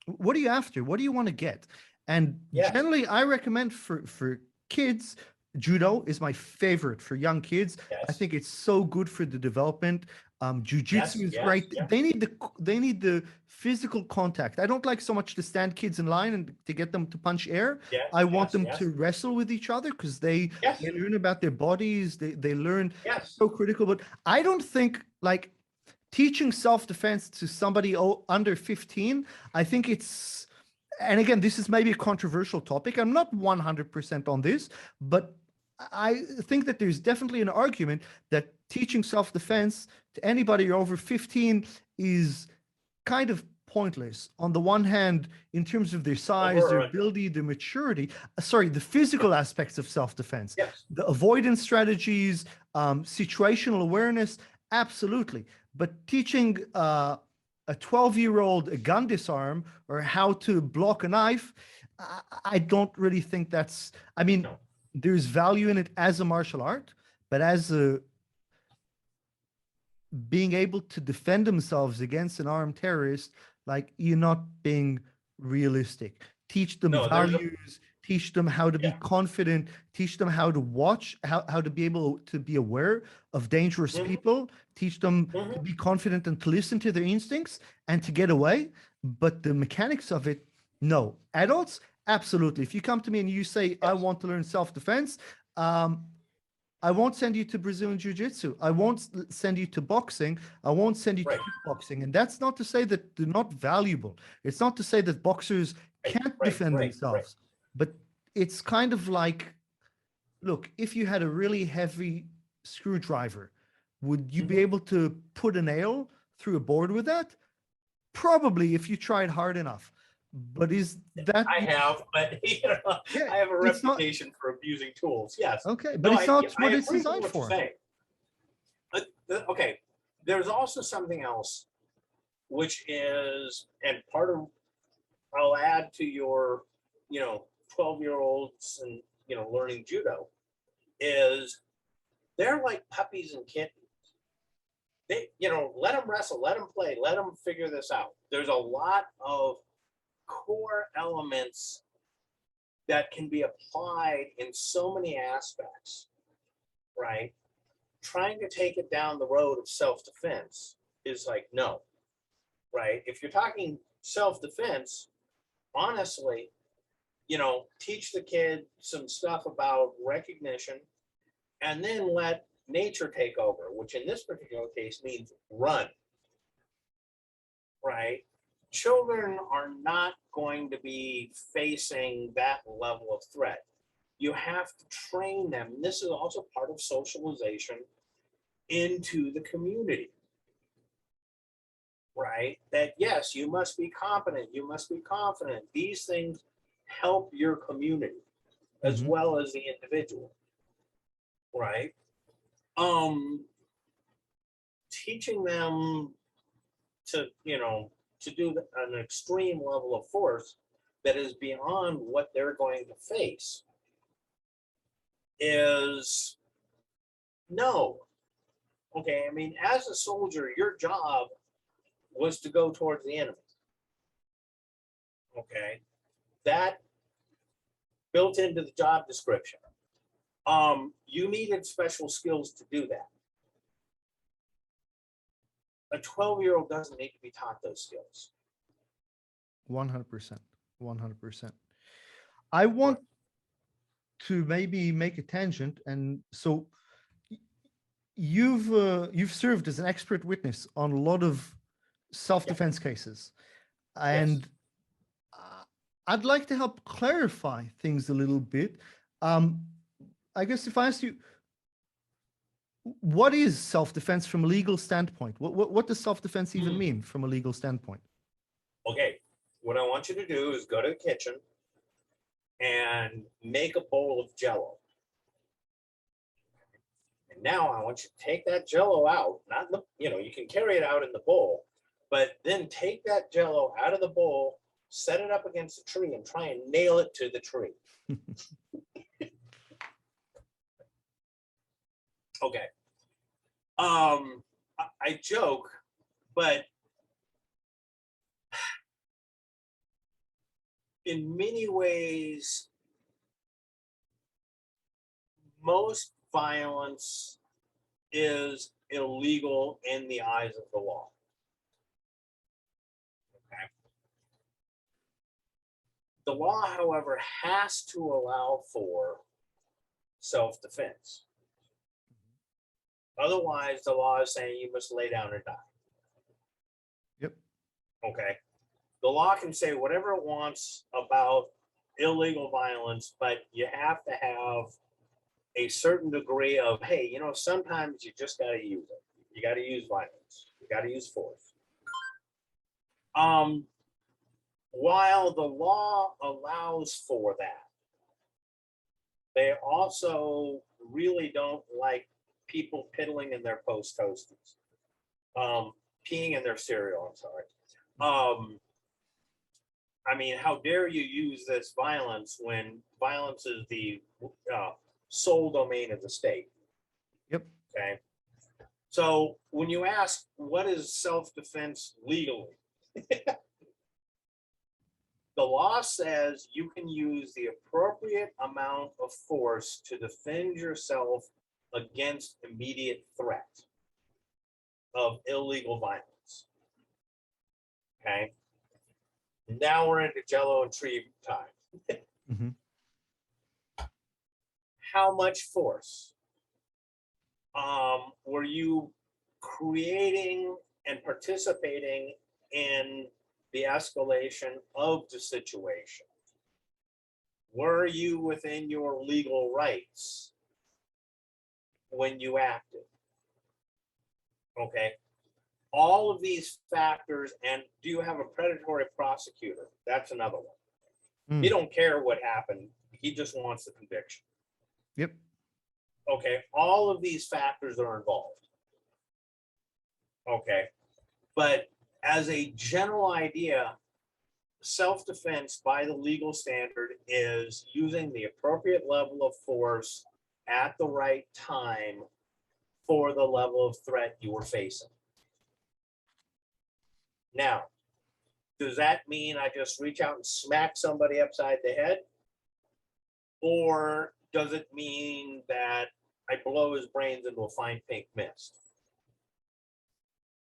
what are you after? What do you want to get?" And Yes. generally, I recommend for kids, judo is my favorite for young kids. Yes. I think it's so good for the development. Jiu-jitsu is great. Yes. They need the physical contact. I don't like so much to stand kids in line and to get them to punch air. Yes, I want yes, them yes. to wrestle with each other because they Yes. learn about their bodies. They learn. Yes. So critical. But I don't think like teaching self-defense to somebody under 15, I think it's, and again, this is maybe a controversial topic. I'm not 100% on this, but I think that there's definitely an argument that teaching self-defense to anybody over 15 is kind of pointless. On the one hand, in terms of their size, their ability, their maturity, the physical aspects of self-defense, yes. The avoidance strategies, situational awareness, absolutely. But teaching a 12-year-old a gun disarm or how to block a knife, I don't really think that's, I mean, No. There's value in it as a martial art, but as a being able to defend themselves against an armed terrorist, like you're not being realistic. Teach them values, teach them how to be confident, teach them how to watch, how to be able to be aware of dangerous people, teach them to be confident and to listen to their instincts and to get away. But the mechanics of it, no. Adults, absolutely. If you come to me and you say, I want to learn self-defense, I won't send you to Brazilian Jiu-Jitsu. I won't send you to boxing. I won't send you to kickboxing. And that's not to say that they're not valuable. It's not to say that boxers can't defend themselves. But it's kind of like, look, if you had a really heavy screwdriver, would you be able to put a nail through a board with that? Probably, if you tried hard enough. But is that I have, but I have a reputation for abusing tools. Yes. Okay, but it's not what it's designed for. Okay, there's also something else, which is, and part of, I'll add to your, 12-year-olds and learning judo, is they're like puppies and kittens. They, let them wrestle, let them play, let them figure this out. There's a lot of core elements that can be applied in so many aspects, right? Trying to take it down the road of self-defense is like, no, right? If you're talking self-defense, honestly, teach the kid some stuff about recognition and then let nature take over, which in this particular case means run, right? Children are not going to be facing that level of threat. you have to train them. This is also part of socialization into the community, right? That yes, you must be competent, you must be confident. These things help your community as Mhm. well as the individual, right? Teaching them to, to do an extreme level of force that is beyond what they're going to face is no. Okay, I mean, as a soldier, your job was to go towards the enemy. Okay, that built into the job description. You needed special skills to do that. A 12-year-old doesn't need to be taught those skills. 100%. 100%. I want to maybe make a tangent, and so you've served as an expert witness on a lot of self-defense cases, Yes. and I'd like to help clarify things a little bit. I guess if I ask you, what is self-defense from a legal standpoint? What does self-defense even mean from a legal standpoint? Okay, what I want you to do is go to the kitchen and make a bowl of Jell-O. And now I want you to take that Jell-O out, not in the, you can carry it out in the bowl, but then take that Jell-O out of the bowl, set it up against a tree, and try and nail it to the tree. Okay. I joke, but in many ways, most violence is illegal in the eyes of the law. Okay. The law, however, has to allow for self-defense. Otherwise, the law is saying you must lay down and die. Yep. Okay. The law can say whatever it wants about illegal violence, but you have to have a certain degree of, hey, sometimes you just got to use it. You got to use violence. You got to use force. While the law allows for that, they also really don't like people piddling in their post toasties, peeing in their cereal. I'm sorry. I mean, how dare you use this violence when violence is the sole domain of the state? Yep. Okay. So when you ask what is self-defense legally, the law says you can use the appropriate amount of force to defend yourself against immediate threat of illegal violence. Okay. Now we're into Jell-O and tree time. Mm-hmm. How much force were you creating and participating in the escalation of the situation? Were you within your legal rights when you acted? Okay. All of these factors, and do you have a predatory prosecutor? That's another one. He don't care what happened. He just wants the conviction. Yep. Okay. All of these factors are involved. Okay. But as a general idea, self-defense by the legal standard is using the appropriate level of force at the right time for the level of threat you were facing. Now, does that mean I just reach out and smack somebody upside the head? Or does it mean that I blow his brains into a fine pink mist?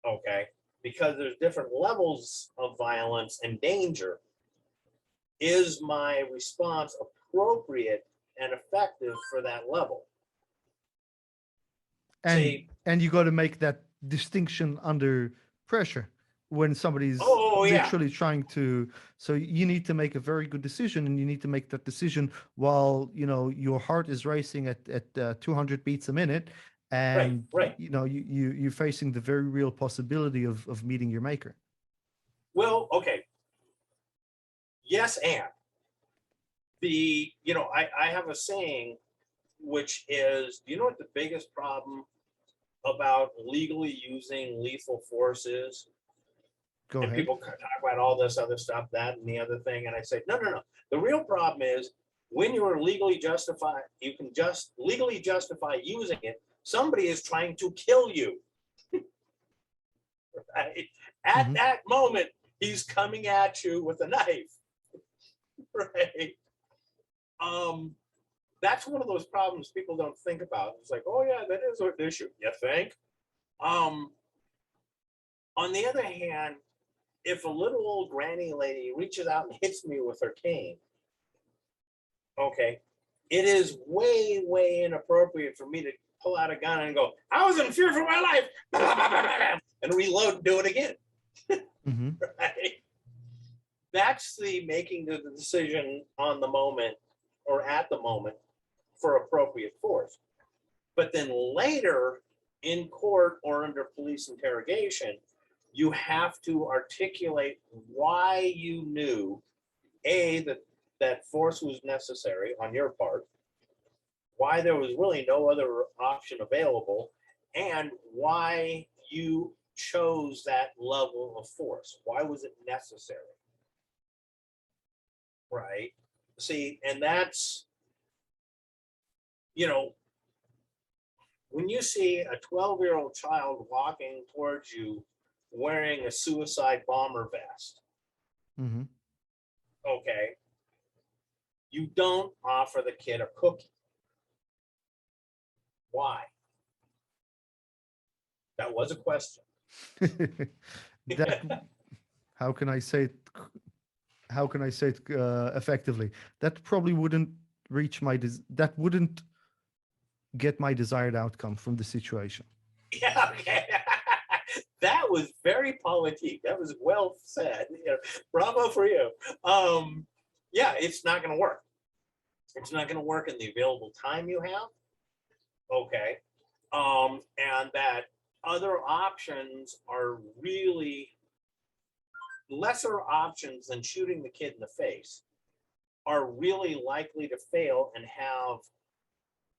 Okay, because there's different levels of violence and danger. Is my response appropriate and effective for that level? And you got to make that distinction under pressure when somebody's Oh, yeah. literally trying to. So you need to make a very good decision, and you need to make that decision while your heart is racing at 200 beats a minute, Right, and right. you're facing the very real possibility of meeting your maker. Well, okay. Yes, and I have a saying, which is, do you know what the biggest problem about legally using lethal force is? Go And ahead. people talk about all this other stuff, that and the other thing, and I say, no, no, no. The real problem is when you are legally justified, you can just legally justify using it. Somebody is trying to kill you. Right? At Hmm. that moment, he's coming at you with a knife. Right? Um, that's one of those problems people don't think about. It's like, oh yeah, that is an issue. You think? Um, on the other hand, if a little old granny lady reaches out and hits me with her cane, okay, it is way, way inappropriate for me to pull out a gun and go, I was in fear for my life, and reload and do it again. Hmm. Right? That's the making the decision on the moment or at the moment for appropriate force. But then later in court or under police interrogation, you have to articulate why you knew that force was necessary on your part, why there was really no other option available, and why you chose that level of force. Why was it necessary? Right? See, and that's, you know, when you see a 12-year-old child walking towards you wearing a suicide bomber vest, Hmm. okay, you don't offer the kid a cookie. Why? That was a question. That, how can I say it? How can I say it effectively? That probably wouldn't reach that wouldn't get my desired outcome from the situation. Yeah, okay. That was very politique. That was well said. Bravo for you. Yeah, it's not going to work. It's not going to work in the available time you have. Okay. And that other options are really lesser options than shooting the kid in the face are really likely to fail and have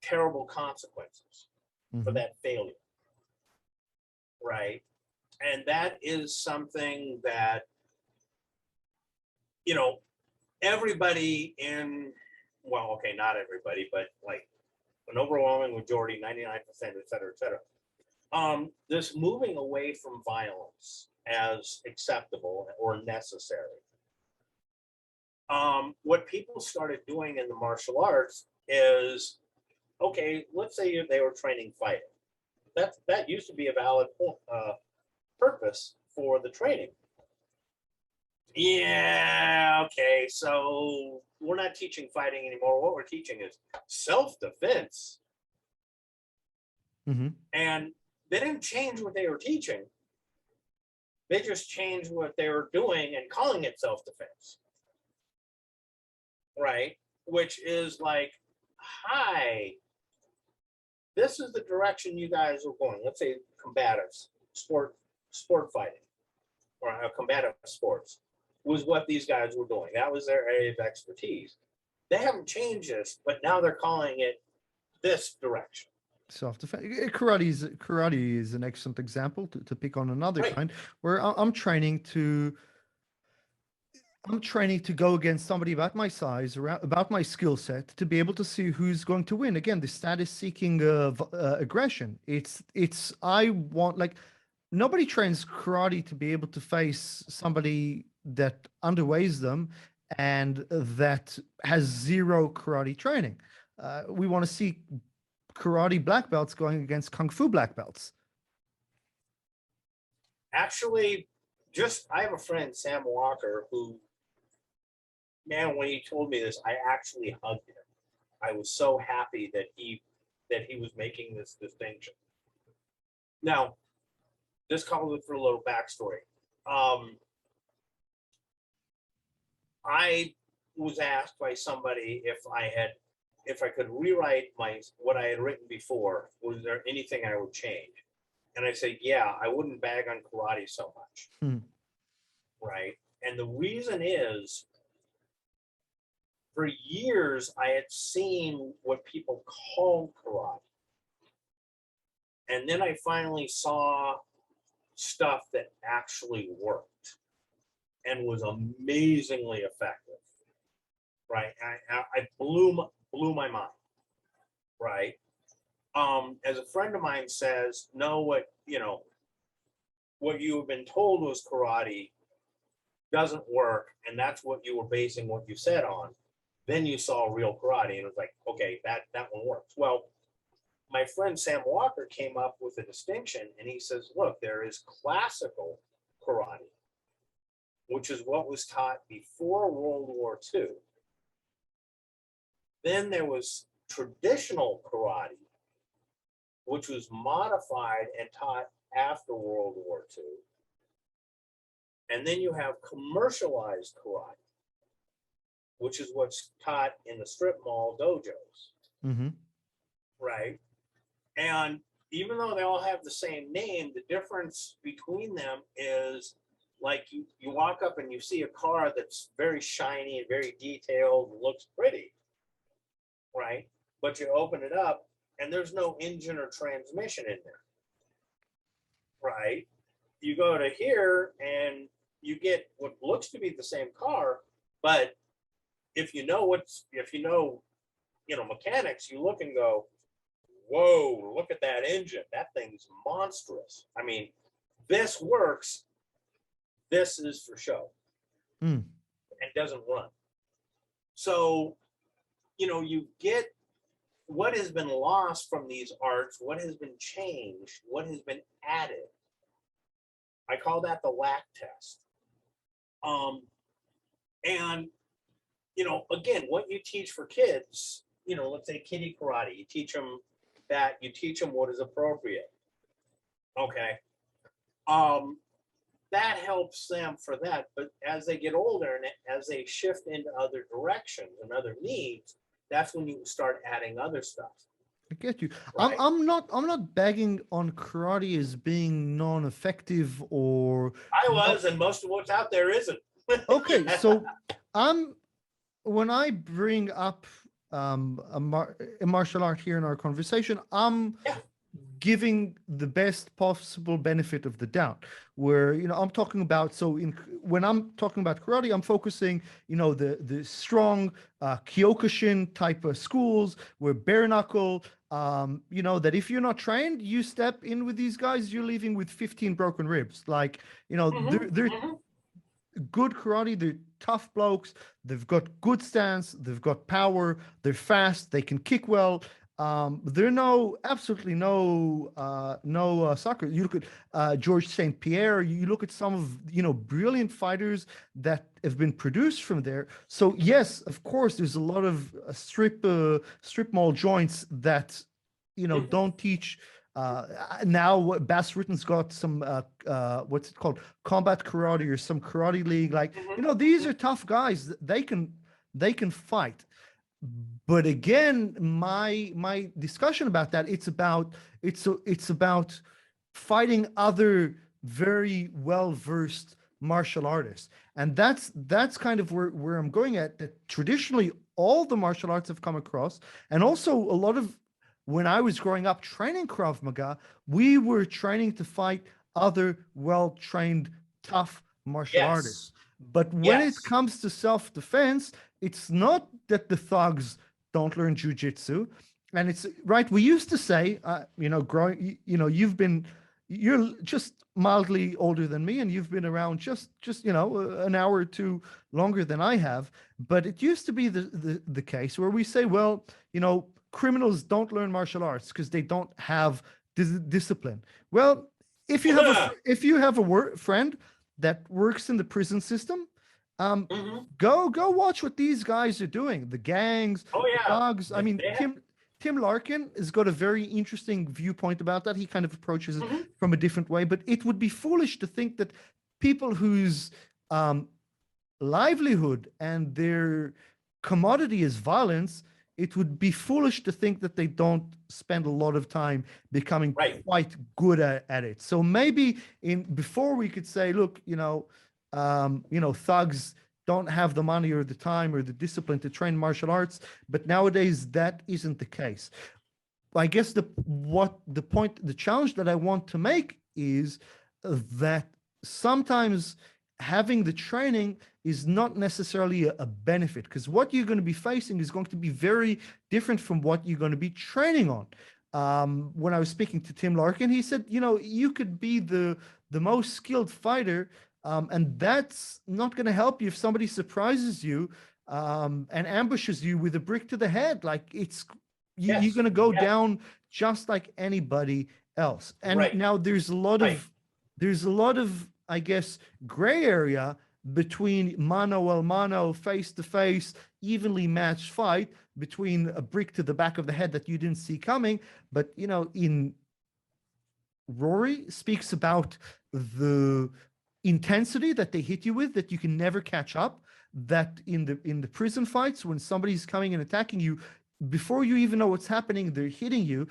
terrible consequences for Hmm. that failure. Right. And that is something that, you know, everybody well, okay, not everybody, but like an overwhelming majority, 99%, et cetera, et cetera. This moving away from violence as acceptable or necessary. What people started doing in the martial arts is, okay, let's say they were training fighting. That used to be a valid purpose for the training. Yeah, okay, so we're not teaching fighting anymore. What we're teaching is self-defense. Hmm. And they didn't change what they were teaching. They just changed what they were doing and calling it self-defense. Right? Which is like, hi, this is the direction you guys are going. Let's say combatives, sport fighting, or combative sports was what these guys were doing. That was their area of expertise. They haven't changed this, but now they're calling it this direction. Self-defense. Karate is an excellent example to pick on another Right. kind where I'm training to go against somebody about my size, about my skill set, to be able to see who's going to win. Again, the status seeking aggression. I want, like, nobody trains karate to be able to face somebody that underweighs them and that has zero karate training. We want to see karate black belts going against kung fu black belts. Actually, I have a friend, Sam Walker, who, man, when he told me this, I actually hugged him. I was so happy that he was making this distinction. Now, this calls for a little backstory. I was asked by somebody if I could rewrite what I had written before, was there anything I would change? And I said, yeah, I wouldn't bag on karate so much. Hmm. Right. And the reason is, for years, I had seen what people called karate. And then I finally saw stuff that actually worked and was amazingly effective. Right. I blew my mind. Right. As a friend of mine says, know what you have been told was karate doesn't work, and that's what you were basing what you said on. Then you saw real karate, and it was like, okay, that one works. Well, my friend Sam Walker came up with a distinction, and he says, look, there is classical karate, which is what was taught before World War II. Then there was traditional karate, which was modified and taught after World War II. And then you have commercialized karate, which is what's taught in the strip mall dojos. Mm-hmm. Right? And even though they all have the same name, the difference between them is, like, you walk up and you see a car that's very shiny and very detailed and looks pretty, right? But you open it up and there's no engine or transmission in there, right? You go to here and you get what looks to be the same car, but if you know mechanics, you look and go, whoa, look at that engine. That thing's monstrous. I mean, this works. This is for show. Mm. And doesn't run. So, you get what has been lost from these arts, what has been changed, what has been added. I call that the lack test. And, again, what you teach for kids, let's say kiddie karate, you teach them what is appropriate. Okay. That helps them for that. But as they get older and as they shift into other directions and other needs, that's when you start adding other stuff. I get you. Right? I'm not bagging on karate as being non-effective or. I was, and most of what's out there isn't. Okay, so when I bring up a martial art here in our conversation, I'm giving the best possible benefit of the doubt. Where I'm talking about, when I'm talking about karate, I'm focusing the strong Kyokushin type of schools where bare knuckle. That if you're not trained, you step in with these guys, you're leaving with 15 broken ribs. Like they're good karate, they're tough blokes, they've got good stance, they've got power, they're fast, they can kick well. They're absolutely no soccer. You look at George St. Pierre, you look at some of brilliant fighters that have been produced from there. So yes, of course, there's a lot of strip mall joints that don't teach. Now Bass Ritten's got some what's it called, combat karate or some karate league. Like these are tough guys. They can fight. But again, my discussion about that, it's about fighting other very well-versed martial artists. And that's kind of where I'm going at. That traditionally all the martial arts have come across, and also a lot of, when I was growing up training Krav Maga, we were training to fight other well-trained, tough martial artists. But when it comes to self-defense, it's not that the thugs don't learn jujitsu. And it's right. We used to say, growing, you're just mildly older than me, and you've been around just an hour or two longer than I have. But it used to be the case where we say, well, criminals don't learn martial arts because they don't have discipline. Well, if you have a friend that works in the prison system, go watch what these guys are doing. The gangs, the dogs. I mean, Tim Larkin has got a very interesting viewpoint about that. He kind of approaches it from a different way, but it would be foolish to think that people whose livelihood and their commodity is violence, it would be foolish to think that they don't spend a lot of time becoming quite good at it. So maybe before we could say, look, thugs don't have the money or the time or the discipline to train martial arts, but nowadays that isn't the case. I guess the challenge that I want to make is that sometimes having the training is not necessarily a benefit, because what you're going to be facing is going to be very different from what you're going to be training on. When I was speaking to Tim Larkin, he said, you could be the most skilled fighter, and that's not going to help you if somebody surprises you and ambushes you with a brick to the head. Like you're going to go down just like anybody else. And now there's a lot of, I guess, gray area between mano a mano, face to face, evenly matched fight between a brick to the back of the head that you didn't see coming. But, in Rory speaks about the intensity that they hit you with, that you can never catch up, that in the prison fights, when somebody's coming and attacking you, before you even know what's happening, they're hitting you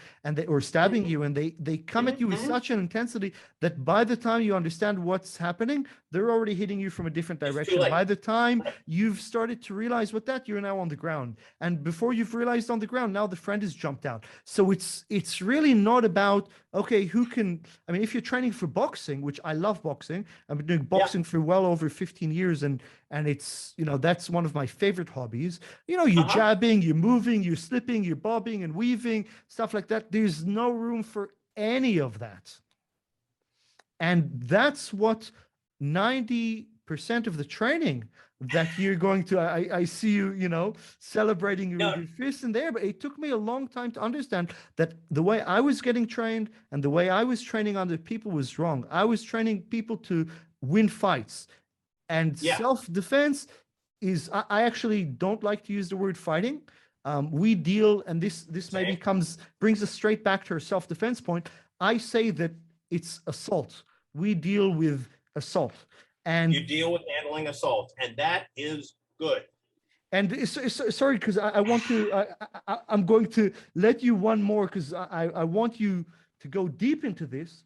or stabbing you, and they come at you with such an intensity that by the time you understand what's happening, they're already hitting you from a different direction. By the time you've started to realize you're now on the ground, and before you've realized on the ground, now the friend has jumped out. So it's really not about, okay, if you're training for boxing, which I love boxing, I've been doing boxing for well over 15 years, and it's, that's one of my favorite hobbies. You're jabbing, you're moving, you're slipping, you're bobbing and weaving, stuff like that. There's no room for any of that. And that's what 90% of the training that you're going to, I see you, celebrating with your fists in there, but it took me a long time to understand that the way I was getting trained and the way I was training other people was wrong. I was training people to win fights, and self-defense is, I actually don't like to use the word fighting. We deal, and this maybe brings us straight back to our self-defense point. I say that it's assault. We deal with assault. And you deal with handling assault, and that is good. And sorry, because I want to, I'm going to let you one more, because I want you to go deep into this.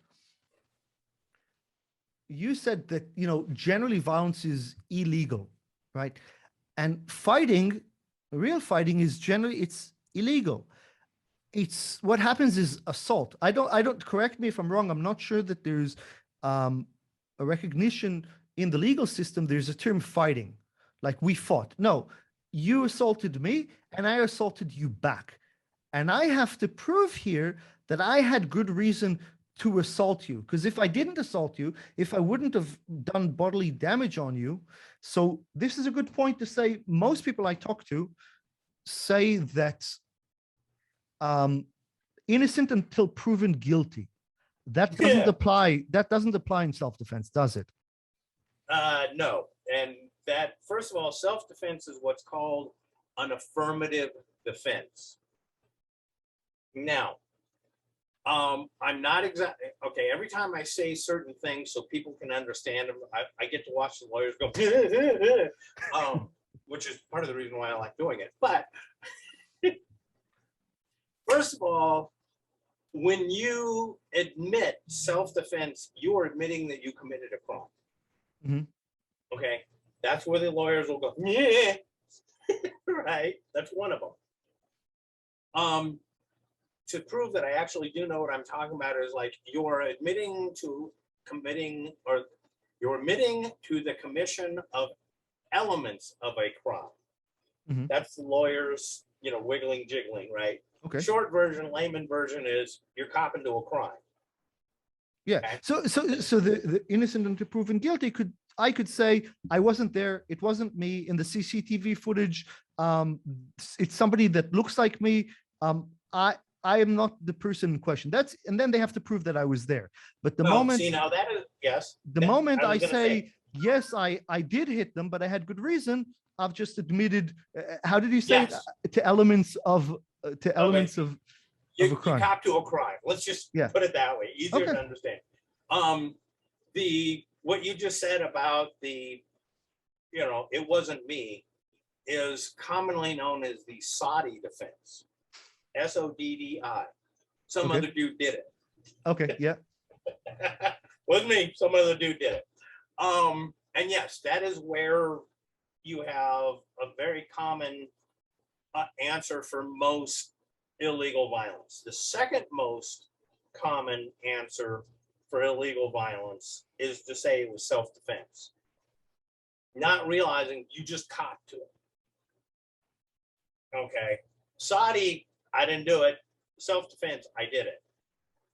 You said that, generally violence is illegal, right? And fighting, real fighting is generally, it's illegal. It's what happens is assault. I don't, correct me if I'm wrong. I'm not sure that there's a recognition in the legal system. There's a term fighting, like we fought. No, you assaulted me and I assaulted you back. And I have to prove here that I had good reason to assault you. Because if I didn't assault you, if I wouldn't have done bodily damage on you. So this is a good point to say. Most people I talk to say that innocent until proven guilty. That doesn't apply. That doesn't apply in self-defense, does it? No. And that, first of all, self-defense is what's called an affirmative defense. Now, I'm not exactly, okay, every time I say certain things so people can understand them, I get to watch the lawyers go, which is part of the reason why I like doing it. But first of all, when you admit self-defense, you are admitting that you committed a crime. Mm-hmm. Okay, that's where the lawyers will go, yeah, right? That's one of them. To prove that I actually do know what I'm talking about is like you're admitting to committing, or you're admitting to the commission of elements of a crime. Mm-hmm. That's the lawyers, wiggling, jiggling, right? Okay. Short version, layman version is you're copping to a crime. Yeah. Okay? So the innocent until proven guilty I could say I wasn't there. It wasn't me. In the CCTV footage, it's somebody that looks like me. I am not the person in question. And then they have to prove that I was there. But the moment, see, now that is, yes. The moment I say, yes, I did hit them, but I had good reason, I've just admitted, how did you say it? To elements of a crime. You cop to a crime. Let's just put it that way. Easier to understand. The what you just said about the, it wasn't me, is commonly known as the Soddy defense. SODDI. Some Okay. other dude did it. Okay, yeah. Wasn't me. Some other dude did it. And yes, that is where you have a very common answer for most illegal violence. The second most common answer for illegal violence is to say it was self-defense, not realizing you just copped to it. Okay, Soddy, I didn't do it. Self-defense, I did it.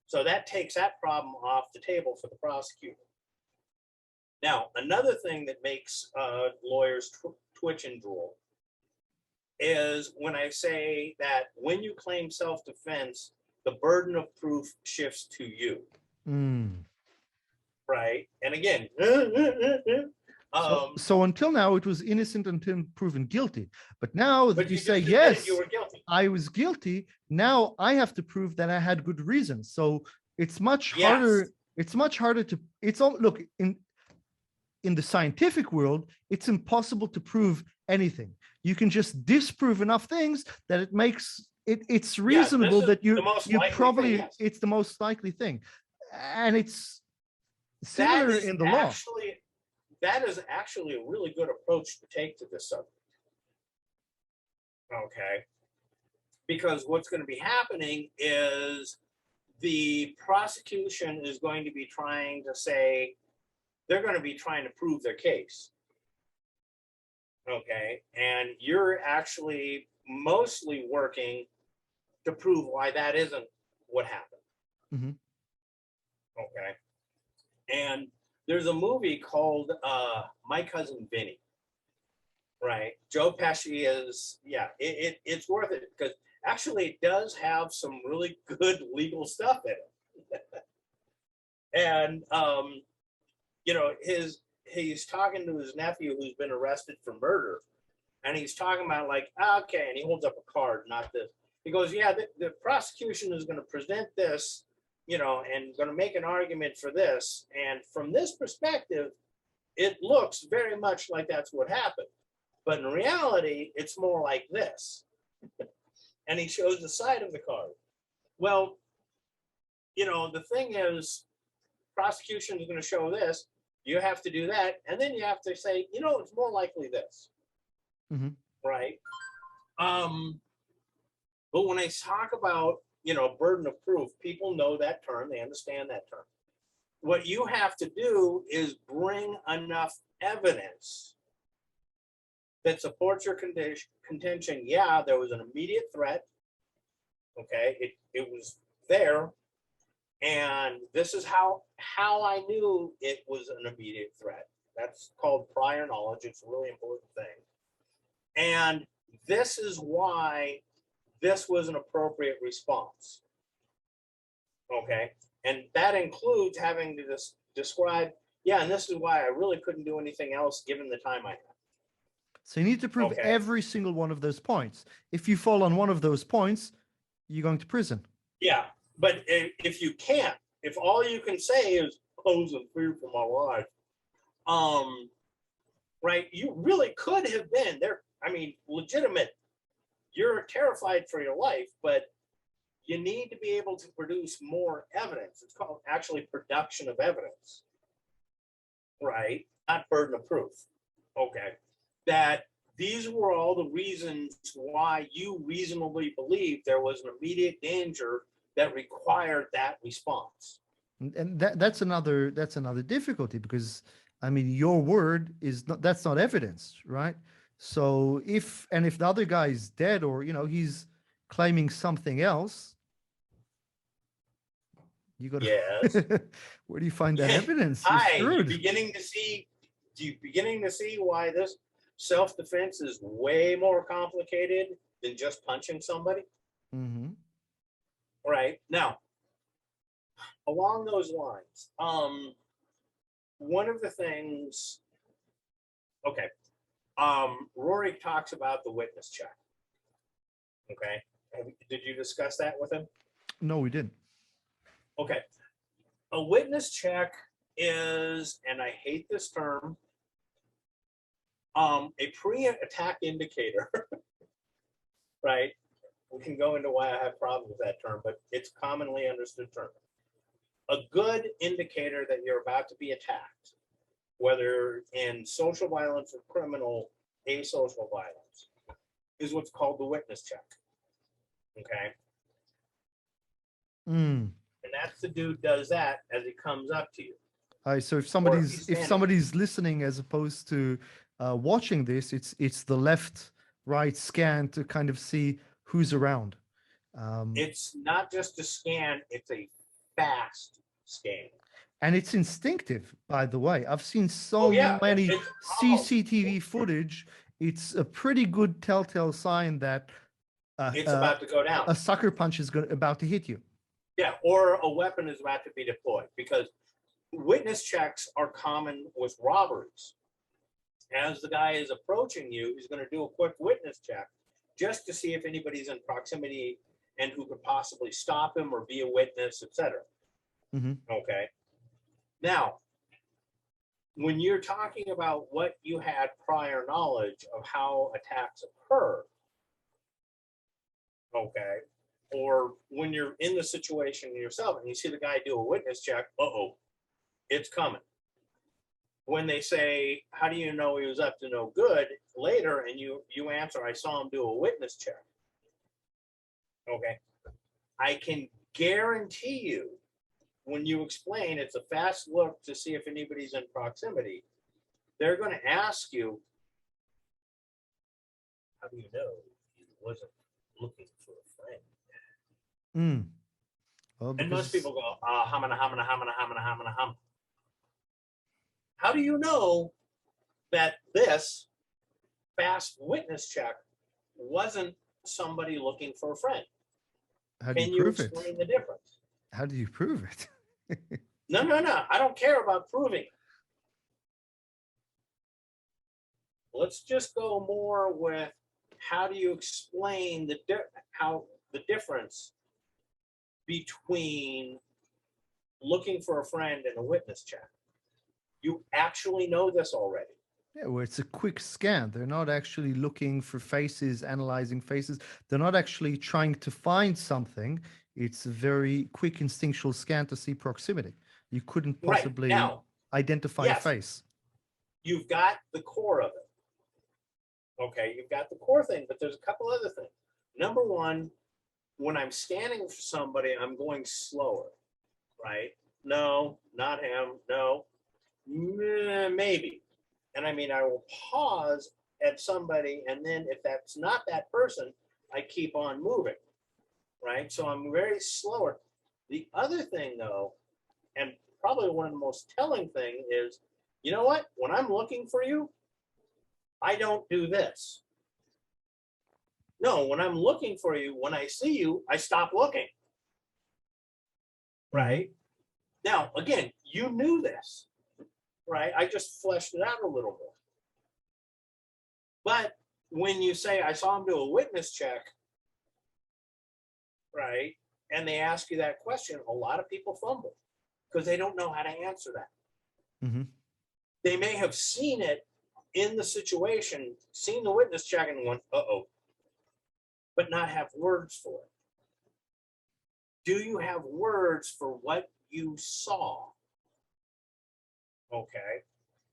So that takes that problem off the table for the prosecutor. Now, another thing that makes lawyers twitch and drool is when I say that when you claim self-defense, the burden of proof shifts to you. Right? And again, so until now, it was innocent until proven guilty. But now that you say, just yes, admitted you were guilty. I was guilty, now I have to prove that I had good reasons. So it's much harder. Yes. It's much harder to, it's all, look, in the scientific world, it's impossible to prove anything. You can just disprove enough things that it makes it's reasonable that you probably thing, yes. It's the most likely thing. And it's similar in the law. That is actually a really good approach to take to this subject. Okay. Because what's going to be happening is the prosecution is going to be trying to say, they're going to be trying to prove their case. Okay. And you're actually mostly working to prove why that isn't what happened. Mm-hmm. Okay. And there's a movie called My Cousin Vinnie. Right. Joe Pesci is, yeah, it's worth it because actually it does have some really good legal stuff in it. And, he's talking to his nephew who's been arrested for murder. And he's talking about like, okay, and he holds up a card, not this. He goes, yeah, the prosecution is going to present this, and going to make an argument for this. And from this perspective, it looks very much like that's what happened. But in reality, it's more like this. And he shows the side of the card. Well, the thing is, prosecution is going to show this. You have to do that. And then you have to say, it's more likely this. Mm-hmm. Right. But when I talk about, burden of proof, people know that term. They understand that term. What you have to do is bring enough evidence that supports your contention. Yeah, there was an immediate threat. Okay, it was there. And this is how I knew it was an immediate threat. That's called prior knowledge. It's a really important thing. And this is why this was an appropriate response. Okay. And that includes having to describe, yeah, and this is why I really couldn't do anything else given the time I had. So you need to prove every single one of those points. If you fall on one of those points, you're going to prison. Yeah. But if you can't, if all you can say is close and fear for my life, right, you really could have been there. I mean, legitimate. You're terrified for your life, but you need to be able to produce more evidence. It's called actually production of evidence, right? Not burden of proof. Okay. That these were all the reasons why you reasonably believe there was an immediate danger that required that response. And that's another difficulty because I mean your word is not, that's not evidence, right? So if the other guy is dead or he's claiming something else, you got to yes. Where do you find that evidence? You're beginning to see why this self-defense is way more complicated than just punching somebody. Mm-hmm. Right now, along those lines, one of the things, okay, Rory talks about the witness check. Okay, did you discuss that with him? No, we didn't. Okay, a witness check is, and I hate this term, a pre-attack indicator, right? We can go into why I have problems with that term, but it's a commonly understood term. A good indicator that you're about to be attacked, whether in social violence or criminal asocial violence, is what's called the witness check. Okay. Mm. And that's the dude does that as he comes up to you. All right, so if he's somebody's listening as opposed to watching this, it's the left right scan to kind of see who's around. It's not just a scan, it's a fast scan. And it's instinctive, by the way. I've seen so many CCTV footage. It's a pretty good telltale sign that it's about to go down. A sucker punch is about to hit you. Yeah, or a weapon is about to be deployed, because witness checks are common with robberies. As the guy is approaching you, he's going to do a quick witness check just to see if anybody's in proximity and who could possibly stop him or be a witness, etc. Mm-hmm. Okay. Now, when you're talking about what you had prior knowledge of how attacks occur, okay, or when you're in the situation yourself and you see the guy do a witness check, it's coming. When they say, how do you know he was up to no good, later, and you answer, I saw him do a witness check. Okay. I can guarantee you, when you explain it's a fast look to see if anybody's in proximity, they're going to ask you, how do you know he wasn't looking for a friend? Mm. Well, and most people go, hamana. How do you know that this fast witness check wasn't somebody looking for a friend? How do you prove it? Can you explain the difference? How do you prove it? No. I don't care about proving it. Let's just go more with how do you explain the difference between looking for a friend and a witness check. You actually know this already. Yeah, well, it's a quick scan. They're not actually looking for faces, analyzing faces. They're not actually trying to find something. It's a very quick instinctual scan to see proximity. You couldn't possibly identify a face. You've got the core of it. Okay, you've got the core thing, but there's a couple other things. Number one, when I'm scanning for somebody, I'm going slower, right? No, not him. No, maybe. And I mean, I will pause at somebody, and then if that's not that person, I keep on moving, right? So I'm very slower. The other thing, though, and probably one of the most telling thing is, you know what? When I'm looking for you, I don't do this. No, when I'm looking for you, when I see you, I stop looking. Right? Now, again, you knew this, right? I just fleshed it out a little more. But when you say, I saw him do a witness check, right? And they ask you that question, a lot of people fumble because they don't know how to answer that. Mm-hmm. They may have seen it in the situation, seen the witness check and went, but not have words for it. Do you have words for what you saw? Okay.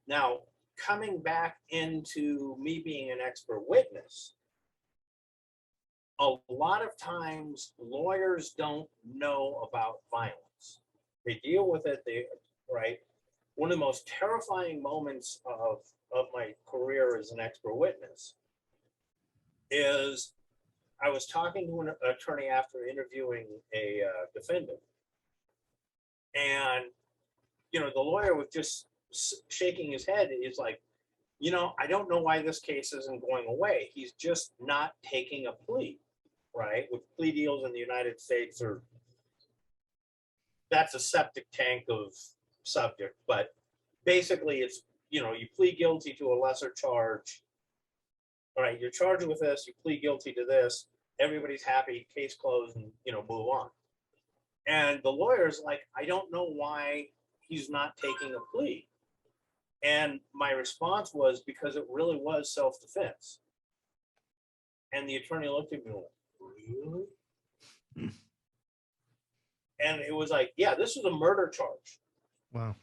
Now, coming back into me being an expert witness, a lot of times lawyers don't know about violence. They deal with it, right? One of the most terrifying moments of my career as an expert witness is I was talking to an attorney after interviewing a defendant. And, the lawyer was just shaking his head. He's like, I don't know why this case isn't going away. He's just not taking a plea, right? With plea deals in the United States that's a septic tank of subject. But basically it's, you plead guilty to a lesser charge. All right, you're charged with this, you plead guilty to this, everybody's happy, case closed, and move on. And the lawyer's like, I don't know why he's not taking a plea. And my response was, because it really was self-defense. And the attorney looked at me like, really? And it was like, yeah, this was a murder charge. Wow.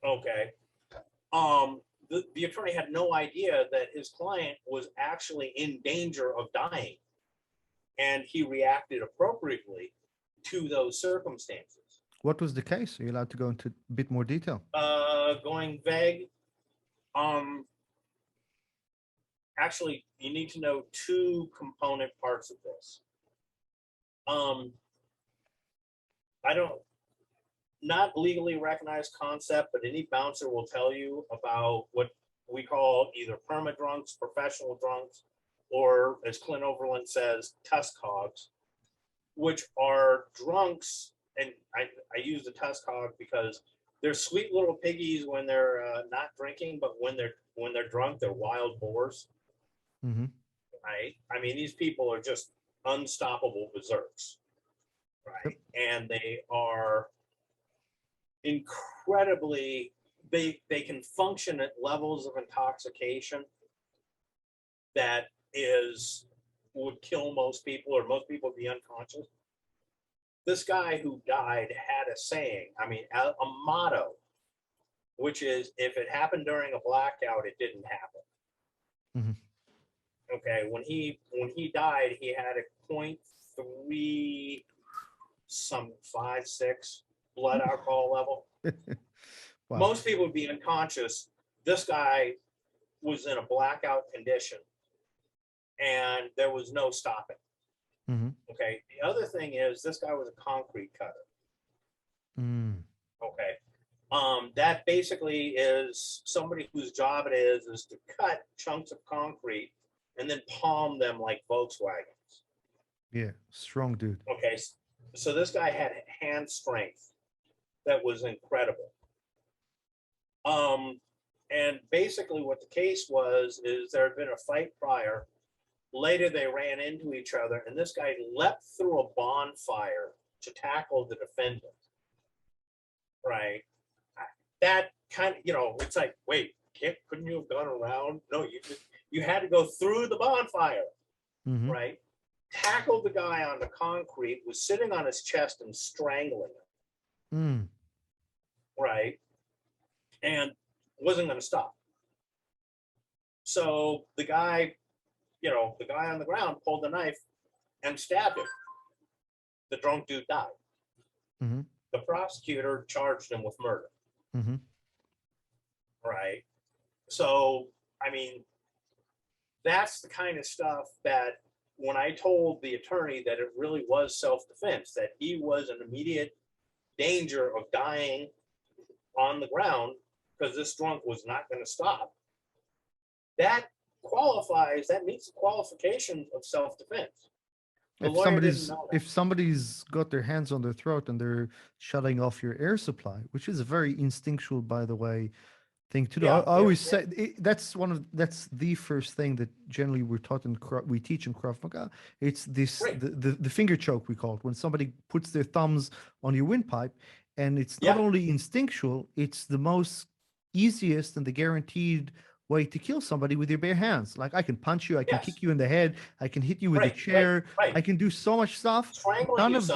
Okay. The attorney had no idea that his client was actually in danger of dying. And he reacted appropriately to those circumstances. What was the case? Are you allowed to go into a bit more detail? Going vague. Actually, you need to know two component parts of this. I don't, not legally recognized concept, but any bouncer will tell you about what we call either perma drunks, professional drunks, or as Clint Overland says, tusk hogs, which are drunks. And I use the tusk hog because they're sweet little piggies when they're not drinking, but when they're drunk, they're wild boars. Mm-hmm. Right? I mean, these people are just unstoppable berserks, right? Yep. And they are incredibly, they can function at levels of intoxication that would kill most people, or most people would be unconscious. This guy who died had a saying, I mean, a motto, which is, if it happened during a blackout, it didn't happen. Mm-hmm. Okay, when he died, he had a 0.3 some 5-6 blood alcohol level. Wow. Most people would be unconscious. This guy was in a blackout condition, and there was no stopping. Mm-hmm. Okay. The other thing is, this guy was a concrete cutter. Mm. Okay. That basically is somebody whose job it is to cut chunks of concrete and then palm them like Volkswagens. Yeah, strong dude. Okay. So this guy had hand strength that was incredible. And basically what the case was is there had been a fight prior. Later, they ran into each other, and this guy leapt through a bonfire to tackle the defendant. Right? That kind of, it's like, wait, couldn't you have gone around? No, you had to go through the bonfire. Mm-hmm. Right? Tackled the guy on the concrete, was sitting on his chest and strangling him. Mm. Right? And wasn't going to stop. So the guy on the ground pulled the knife and stabbed him. The drunk dude died. Mm-hmm. The prosecutor charged him with murder. Mm-hmm. Right? So, I mean, that's the kind of stuff that when I told the attorney that it really was self-defense, that he was in immediate danger of dying on the ground because this drunk was not going to stop, that meets the qualifications of self-defense. If somebody's got their hands on their throat and they're shutting off your air supply, which is a very instinctual, by the way, thing to do. I always say that's the first thing that generally we teach in Krav Maga. It's this the finger choke, we call it, when somebody puts their thumbs on your windpipe, and it's not only instinctual, it's the most easiest and the guaranteed way to kill somebody with your bare hands. Like, I can punch you, I can kick you in the head, I can hit you with a chair, I can do so much stuff. None of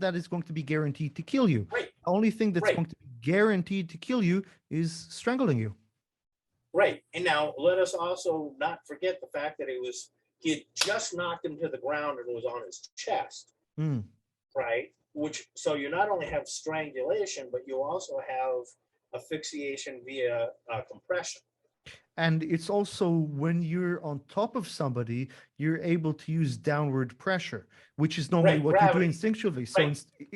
that is going to be guaranteed to kill you. Right. The only thing that's going to be guaranteed to kill you is strangling you. Right. And now let us also not forget the fact that he had just knocked him to the ground and was on his chest. Mm. Right. So you not only have strangulation, but you also have asphyxiation via compression. And it's also, when you're on top of somebody, you're able to use downward pressure, which is normally what gravity. You do instinctually.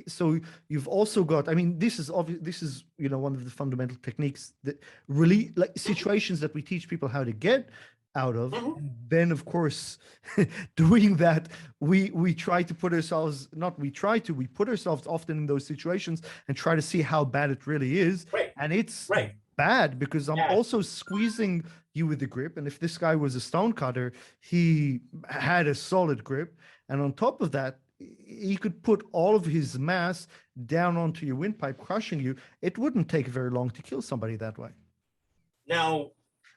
So you've also got, I mean, this is obvious. This is, one of the fundamental techniques that really, like, situations that we teach people how to get out of. Mm-hmm. Then, of course, doing that, we try to put ourselves, we put ourselves often in those situations and try to see how bad it really is. Right. And it's bad, because I'm also squeezing you with the grip. And if this guy was a stone cutter, he had a solid grip. And on top of that, he could put all of his mass down onto your windpipe, crushing you. It wouldn't take very long to kill somebody that way. Now,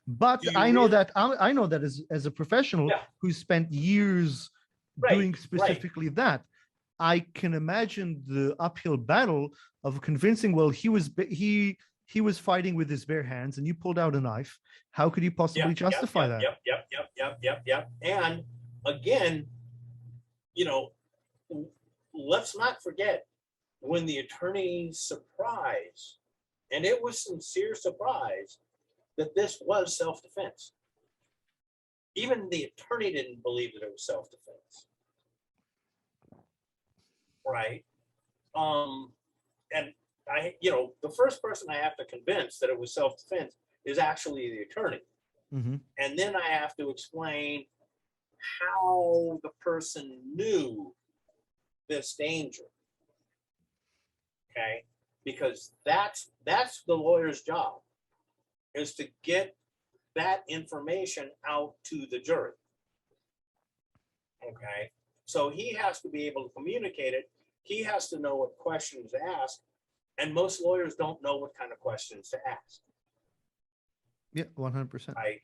But do you I know really? that I know that as a professional Yeah, who spent years right, doing right. specifically that, I can imagine the uphill battle of convincing. Well, he was fighting with his bare hands, and you pulled out a knife. How could you possibly Yep, yep, justify yep, that? yep, yep, yep, yep, yep, yep. And again, you know, let's not forget when the attorney's surprise, and it was sincere surprise, that this was self-defense. Even the attorney didn't believe that it was self-defense, right? Um, and the first person I have to convince that it was self-defense is actually the attorney. Mm-hmm. And then I have to explain how the person knew this danger. Okay, because that's the lawyer's job, is to get that information out to the jury. Okay, so he has to be able to communicate it. He has to know what questions to ask, and most lawyers don't know what kind of questions to ask. Yeah, 100%. Right.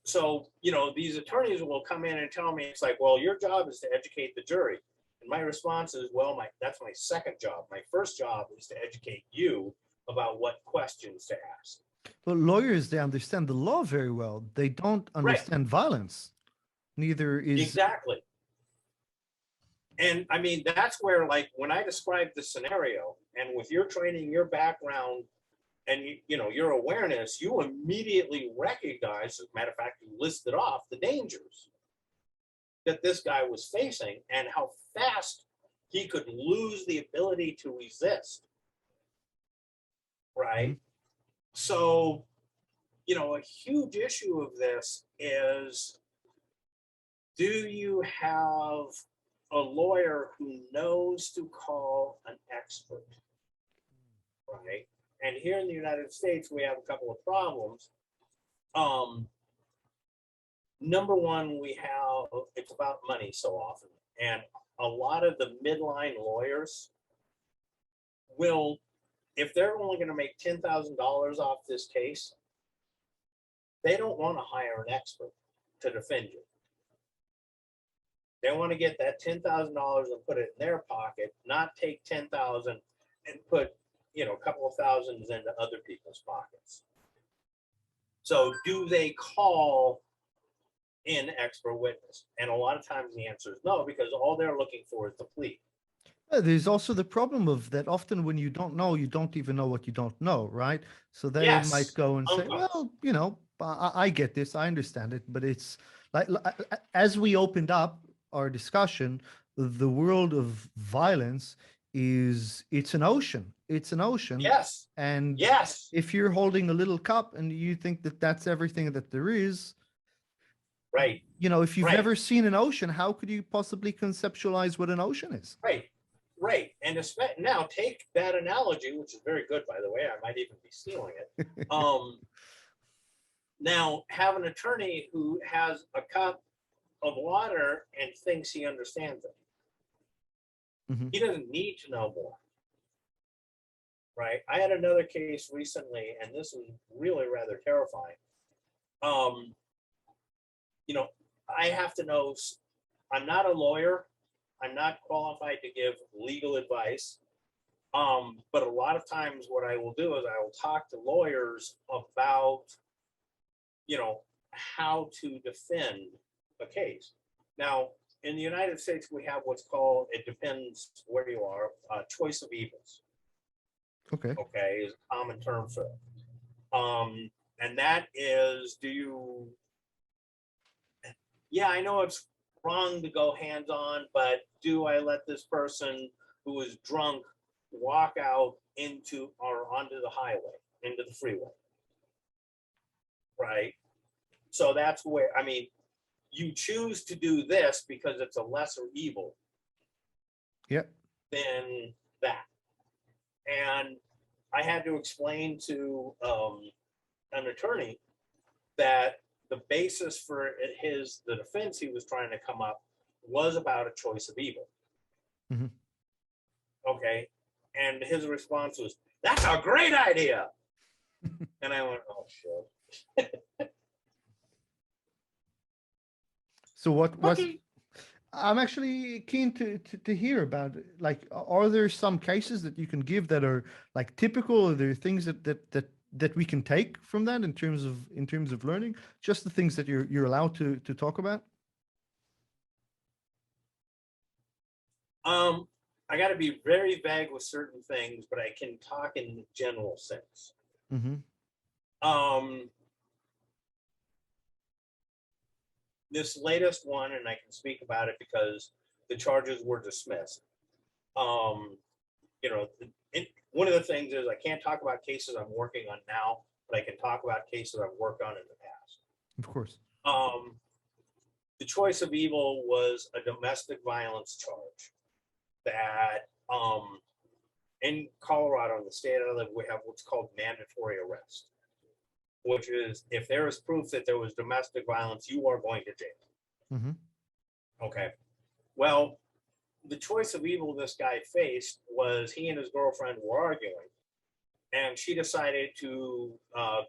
So, these attorneys will come in and tell me, it's like, well, your job is to educate the jury. And my response is, well, that's my second job. My first job is to educate you about what questions to ask. But lawyers, they understand the law very well. They don't Right. understand violence. Neither is Exactly. And I mean, that's where, like, when I describe the scenario, and with your training, your background, and your awareness, you immediately recognize, as a matter of fact, you listed off the dangers that this guy was facing and how fast he could lose the ability to resist. Right. Mhm. So, a huge issue of this is, do you have a lawyer who knows to call an expert? Right. And here in the United States, we have a couple of problems. Number one, it's about money so often. And a lot of the midline lawyers will, if they're only going to make $10,000 off this case, they don't want to hire an expert to defend you. They want to get that $10,000 and put it in their pocket, not take $10,000 and put a couple of thousands into other people's pockets. So do they call in expert witness? And a lot of times the answer is no, because all they're looking for is the plea. There's also the problem of that often when you don't know, you don't even know what you don't know, right? So they might Yes. go and say, well, I get this, I understand it, but it's like as we opened up our discussion, the world of violence it's an ocean. It's an ocean. Yes. And Yes. if you're holding a little cup and you think that that's everything that there is, right. If you've Right. never seen an ocean, how could you possibly conceptualize what an ocean is? Right. Right. And now take that analogy, which is very good, by the way. I might even be stealing it. Now have an attorney who has a cup of water and thinks he understands it. Mm-hmm. He doesn't need to know more. Right. I had another case recently, and this was really rather terrifying. I have to know, I'm not a lawyer. I'm not qualified to give legal advice. But a lot of times what I will do is I will talk to lawyers about, how to defend a case. Now, in the United States, we have what's called, it depends where you are, choice of evils. Okay. Okay, is a common term for it. And that is, I know it's wrong to go hands-on, but do I let this person who is drunk walk out onto the highway, into the freeway? Right. So that's where, you choose to do this because it's a lesser evil. Yep. Than that. And I had to explain to an attorney that the basis for the defense he was trying to come up was about a choice of evil. Mhm. Okay. And his response was, "That's a great idea." And I went, "Oh, shit." So what was Okay. I'm actually keen to hear about it. Like, are there some cases that you can give that are like typical? Are there things that we can take from that in terms of learning? Just the things that you're allowed to talk about? I got to be very vague with certain things, but I can talk in the general sense. Mm-hmm. Um, this latest one, and I can speak about it because the charges were dismissed. Um, you know, one of the things is I can't talk about cases I'm working on now, but I can talk about cases I've worked on in the past. Of course. The choice of evil was a domestic violence charge that in Colorado, in the state I live, we have what's called mandatory arrest, which is if there is proof that there was domestic violence, you are going to jail. Mm-hmm. Okay. Well, the choice of evil this guy faced was he and his girlfriend were arguing, and she decided to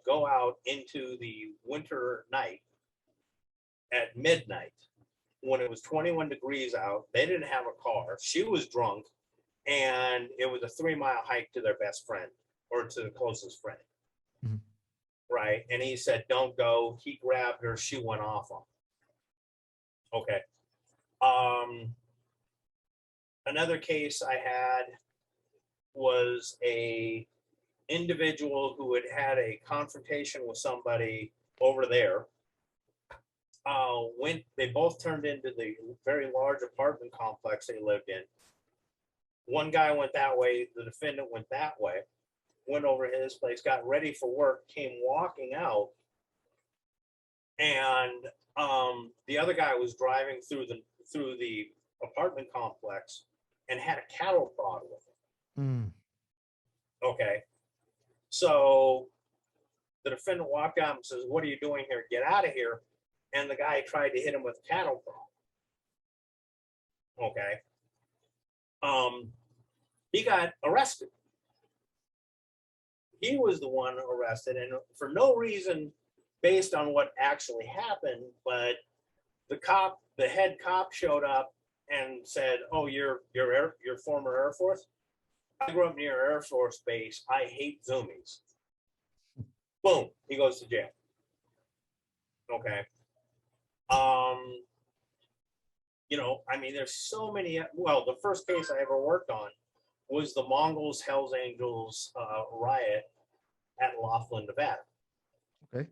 go out into the winter night at midnight when it was 21 degrees out. They didn't have a car. She was drunk, and it was a 3-mile hike to their best friend or to the closest friend. Mm-hmm. Right. And he said, "Don't go." He grabbed her. She went off on him. Okay. Another case I had was a individual who had had a confrontation with somebody over there. They both turned into the very large apartment complex they lived in. One guy went that way, the defendant went that way, went over to his place, got ready for work, came walking out, and the other guy was driving through the apartment complex and had a cattle prod with him. Mm. Okay, so the defendant walked out and says, "What are you doing here? Get out of here!" And the guy tried to hit him with a cattle prod. Okay, he got arrested. He was the one arrested, and for no reason based on what actually happened, but the head cop showed up and said, "Oh, you're former Air Force? I grew up near Air Force Base. I hate zoomies." Boom, he goes to jail. Okay. I mean, there's so many. Well, the first case I ever worked on was the Mongols Hells Angels riot at Laughlin, Nevada. Okay.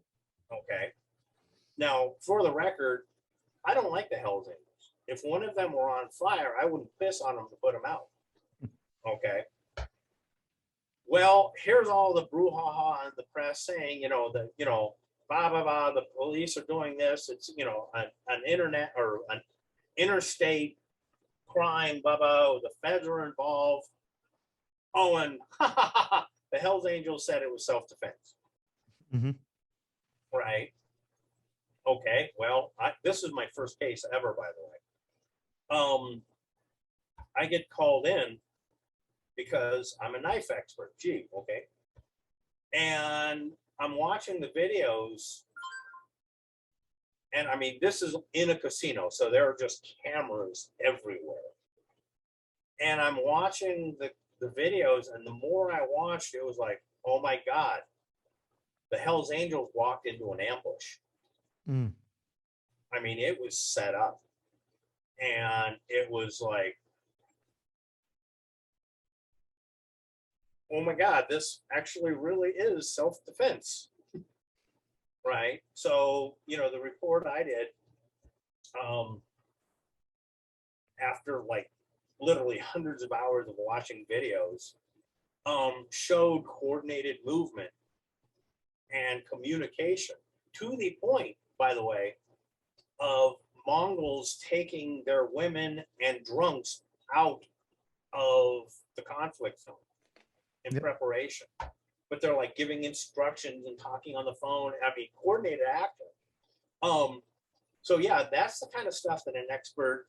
Okay. Now, for the record, I don't like the Hells Angels. If one of them were on fire, I wouldn't piss on them to put them out. Okay. Well, here's all the brouhaha in the press saying, blah, blah, blah, the police are doing this. It's, an internet or an interstate crime, blah, blah, the feds are involved. Oh, and the Hells Angels said it was self-defense. Mm-hmm. Right. Okay. Well, this is my first case ever, by the way. I get called in because I'm a knife expert. Gee, okay. And I'm watching the videos, and I mean, this is in a casino, so there are just cameras everywhere. And I'm watching the videos, and the more I watched, it was like, oh my God, the Hells Angels walked into an ambush. Mm. I mean, it was set up, and it was like, oh my God, this actually really is self-defense. Right. So, the report I did, after like literally hundreds of hours of watching videos, showed coordinated movement and communication to the point, by the way, of Mongols taking their women and drunks out of the conflict zone in preparation. But they're like giving instructions and talking on the phone. I mean, coordinated action. So yeah, that's the kind of stuff that an expert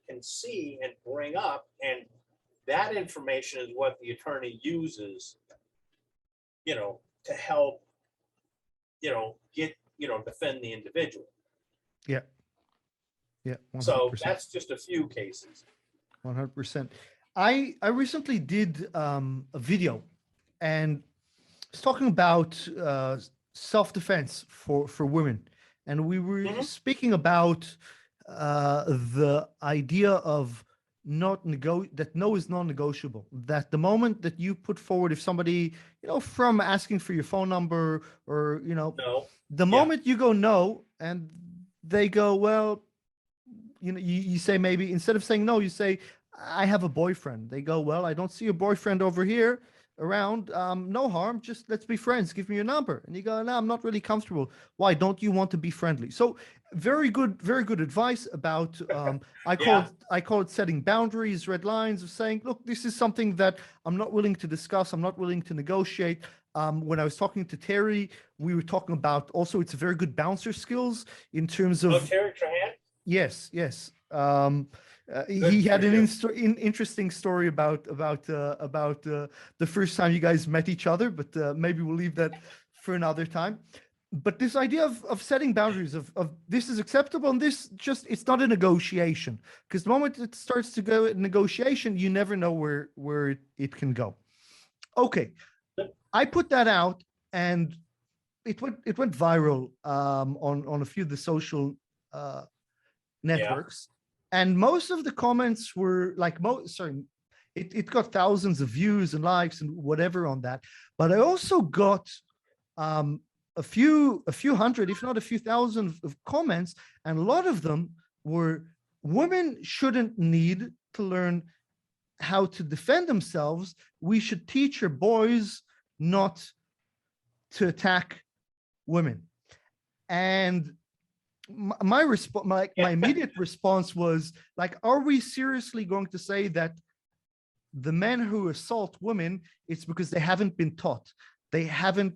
can see and bring up, and that information is what the attorney uses, to help, defend the individual. Yeah. Yeah. 100%. So that's just a few cases. 100%. I recently did a video, and it's talking about self-defense for women, and we were speaking about the idea of that no is non-negotiable. That the moment that you put forward, if somebody, from asking for your phone number, or No. the moment you go no, and they go, well, you say, maybe instead of saying no, you say, I have a boyfriend. They go, well, I don't see your boyfriend over here around. No harm. Just let's be friends. Give me your number. And you go, no, I'm not really comfortable. Why don't you want to be friendly? So very good advice about, I call it setting boundaries, red lines, of saying, look, this is something that I'm not willing to discuss. I'm not willing to negotiate. When I was talking to Terry, we were talking about also, it's a very good bouncer skills in terms of. Oh, Terry Trahan? Yes. He had an interesting story about the first time you guys met each other, but maybe we'll leave that for another time. But this idea of setting boundaries, of this is acceptable, and this it's not a negotiation, because the moment it starts to go in negotiation, you never know where it can go. Okay, I put that out, and it went viral on a few of the social networks. And most of the comments were like, it got thousands of views and likes and whatever on that. But I also got a few hundred, if not a few thousand of comments. And a lot of them were, women shouldn't need to learn how to defend themselves. We should teach our boys not to attack women. And my immediate response was like, are we seriously going to say that the men who assault women, it's because they haven't been taught, they haven't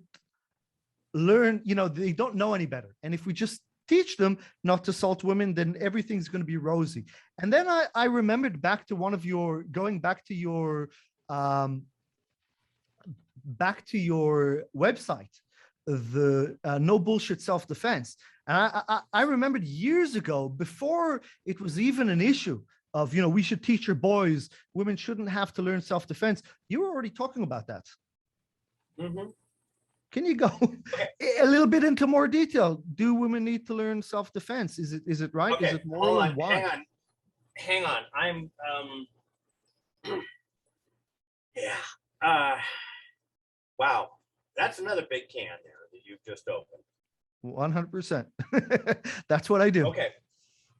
learned, they don't know any better, and if we just teach them not to assault women, then everything's going to be rosy? And then I remembered back to back to your website, the no bullshit self-defense. And I remembered years ago, before it was even an issue of, we should teach your boys, women shouldn't have to learn self-defense. You were already talking about that. Can you go a little bit into more detail? Do women need to learn self-defense? Is it right? Okay. Is it moral? And why? Hang on. I'm wow. That's another big can there that you've just opened. 100%. That's what I do. Okay.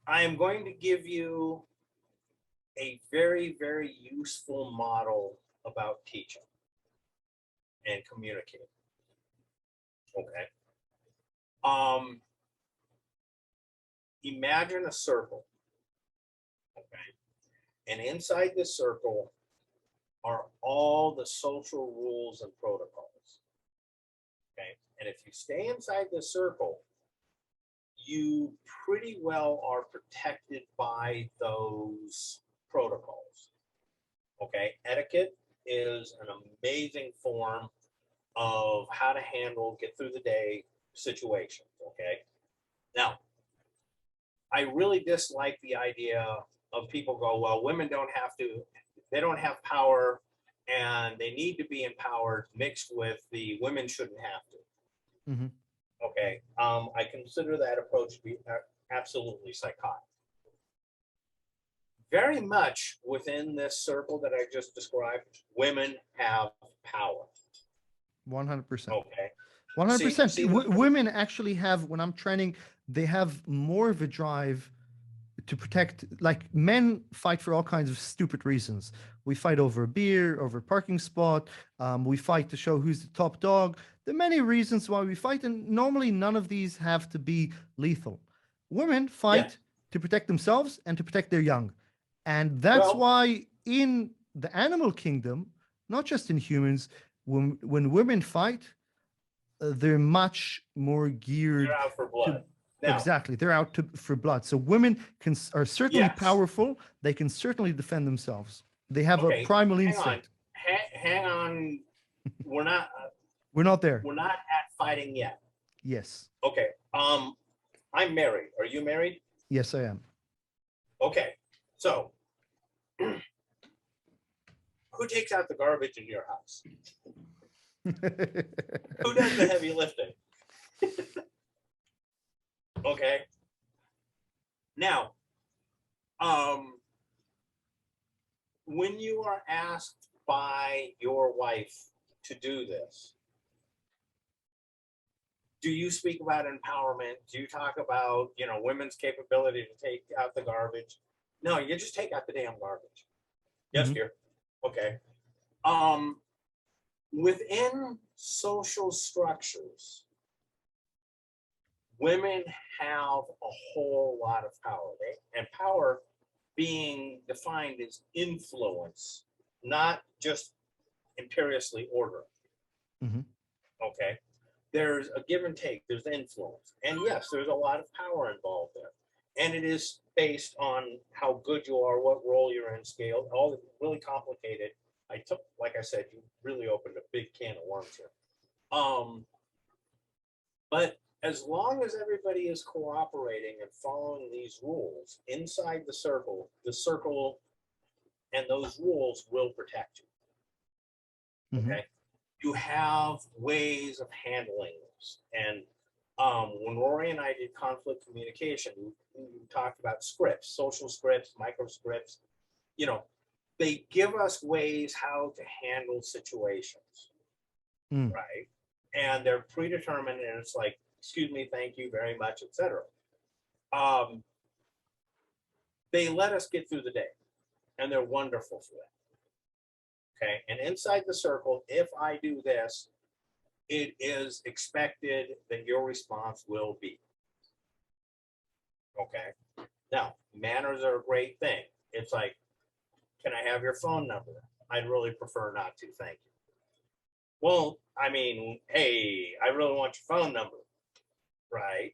I am going to give you a very, very useful model about teaching and communicating. Okay. Imagine a circle. Okay. And inside this circle are all the social rules and protocols. Okay. And if you stay inside the circle, you pretty well are protected by those protocols. Okay. Etiquette is an amazing form of how to handle, get through the day situations. Okay. Now, I really dislike the idea of people go, well, women they don't have power, and they need to be empowered, mixed with the women shouldn't have to. Mm-hmm. Okay. I consider that approach to be absolutely psychotic. Very much within this circle that I just described, women have power. 100%. Okay. 100%. Women actually have, when I'm training, they have more of a drive to protect. Like, men fight for all kinds of stupid reasons. We fight over a beer, over a parking spot. We fight to show who's the top dog. There are many reasons why we fight, and normally none of these have to be lethal. Women fight to protect themselves and to protect their young. And that's why in the animal kingdom, not just in humans, when women fight, they're much more geared. They're out for blood. Now, Exactly. They're out for blood. So women are certainly yes. powerful. They can certainly defend themselves. They have a Okay. primal Hang on. instinct. Hang on. We're not. We're not there. We're not at fighting yet. Yes. Okay. I'm married. Are you married? Yes, I am. Okay. So, who takes out the garbage in your house? Who does the heavy lifting? Okay. Now, when you are asked by your wife to do this, do you speak about empowerment? Do you talk about, women's capability to take out the garbage? No, you just take out the damn garbage. Yes, Mhm. dear. Okay. Within social structures, women have a whole lot of power. And power being defined as influence, not just imperiously ordering. Mhm. Okay. There's a give and take, there's influence. And yes, there's a lot of power involved there. And it is based on how good you are, what role you're in, scale, all really complicated. Like I said, you really opened a big can of worms here. But as long as everybody is cooperating and following these rules inside the circle and those rules will protect you. Mhm. Okay. You have ways of handling this. And when Rory and I did conflict communication, we talked about scripts, social scripts, micro scripts. They give us ways how to handle situations, Mm. right? And they're predetermined, and it's like, excuse me, thank you very much, etc. They let us get through the day, and they're wonderful for that. Okay, and inside the circle, if I do this, it is expected that your response will be. Okay, now manners are a great thing. It's like, can I have your phone number? I'd really prefer not to, thank you. Well, I mean, hey, I really want your phone number, right?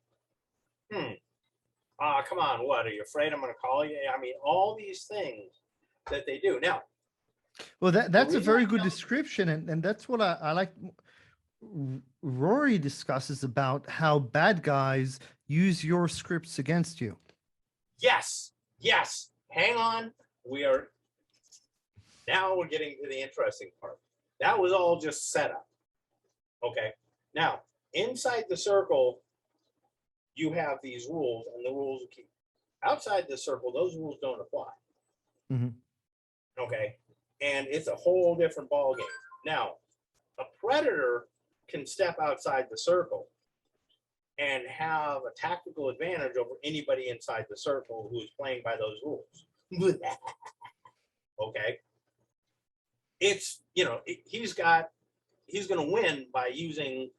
Come on, what, are you afraid I'm going to call you? I mean, all these things that they do. Now, Well, that's a reason very I good don't- description, and that's what I like. Rory discusses about how bad guys use your scripts against you. yes, hang on. Now we're getting to the interesting part. That was all just set up. Okay. Now, inside the circle, you have these rules, and the rules will keep. Outside the circle, those rules don't apply. Mhm. Okay. And it's a whole different ballgame. Now, a predator can step outside the circle and have a tactical advantage over anybody inside the circle who is playing by those rules. Okay. It's, he's going to win by using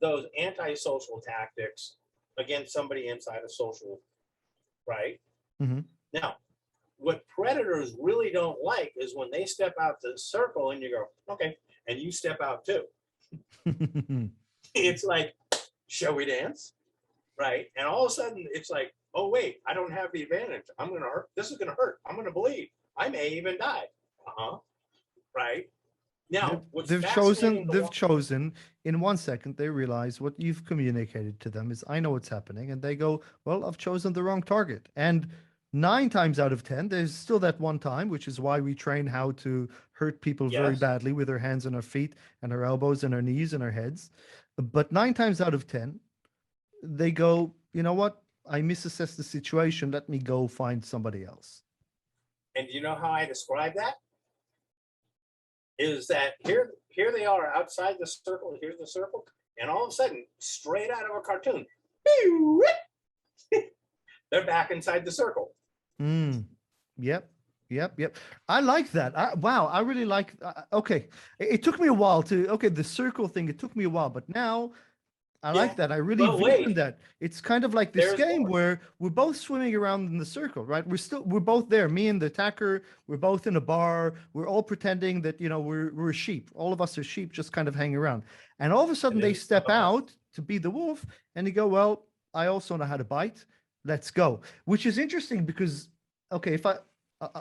those antisocial tactics against somebody inside a social, right? Mhm. Now, what predators really don't like is when they step out the circle and you go, okay, and you step out too. It's like, shall we dance? Right? And all of a sudden it's like, oh wait, I don't have the advantage. I'm gonna hurt. This is gonna hurt. I'm gonna bleed. I may even die. Right? Now, what's They've fascinating chosen in 1 second, they realize what you've communicated to them is, I know what's happening. And they go, well, I've chosen the wrong target. And 9 times out of 10, there's still that one time, which is why we train how to hurt people very Yes. badly with our hands and our feet and our elbows and our knees and our heads. But 9 times out of 10, they go, you know what? I misassessed the situation. Let me go find somebody else. And you know how I describe that? Is that here they are outside the circle, here's the circle, and all of a sudden, straight out of a cartoon, they're back inside the circle. Yep. I like that. Wow, I really like. Okay, it took me a while the circle thing. It took me a while, but now I like that. I really vision that. It's kind of like this game where we're both swimming around in the circle, right? We're both there. Me and the attacker. We're both in a bar. We're all pretending that we're sheep. All of us are sheep, just kind of hanging around. And all of a sudden, they step out to be the wolf, and you go, well, I also know how to bite. Let's go. Which is interesting because, okay, if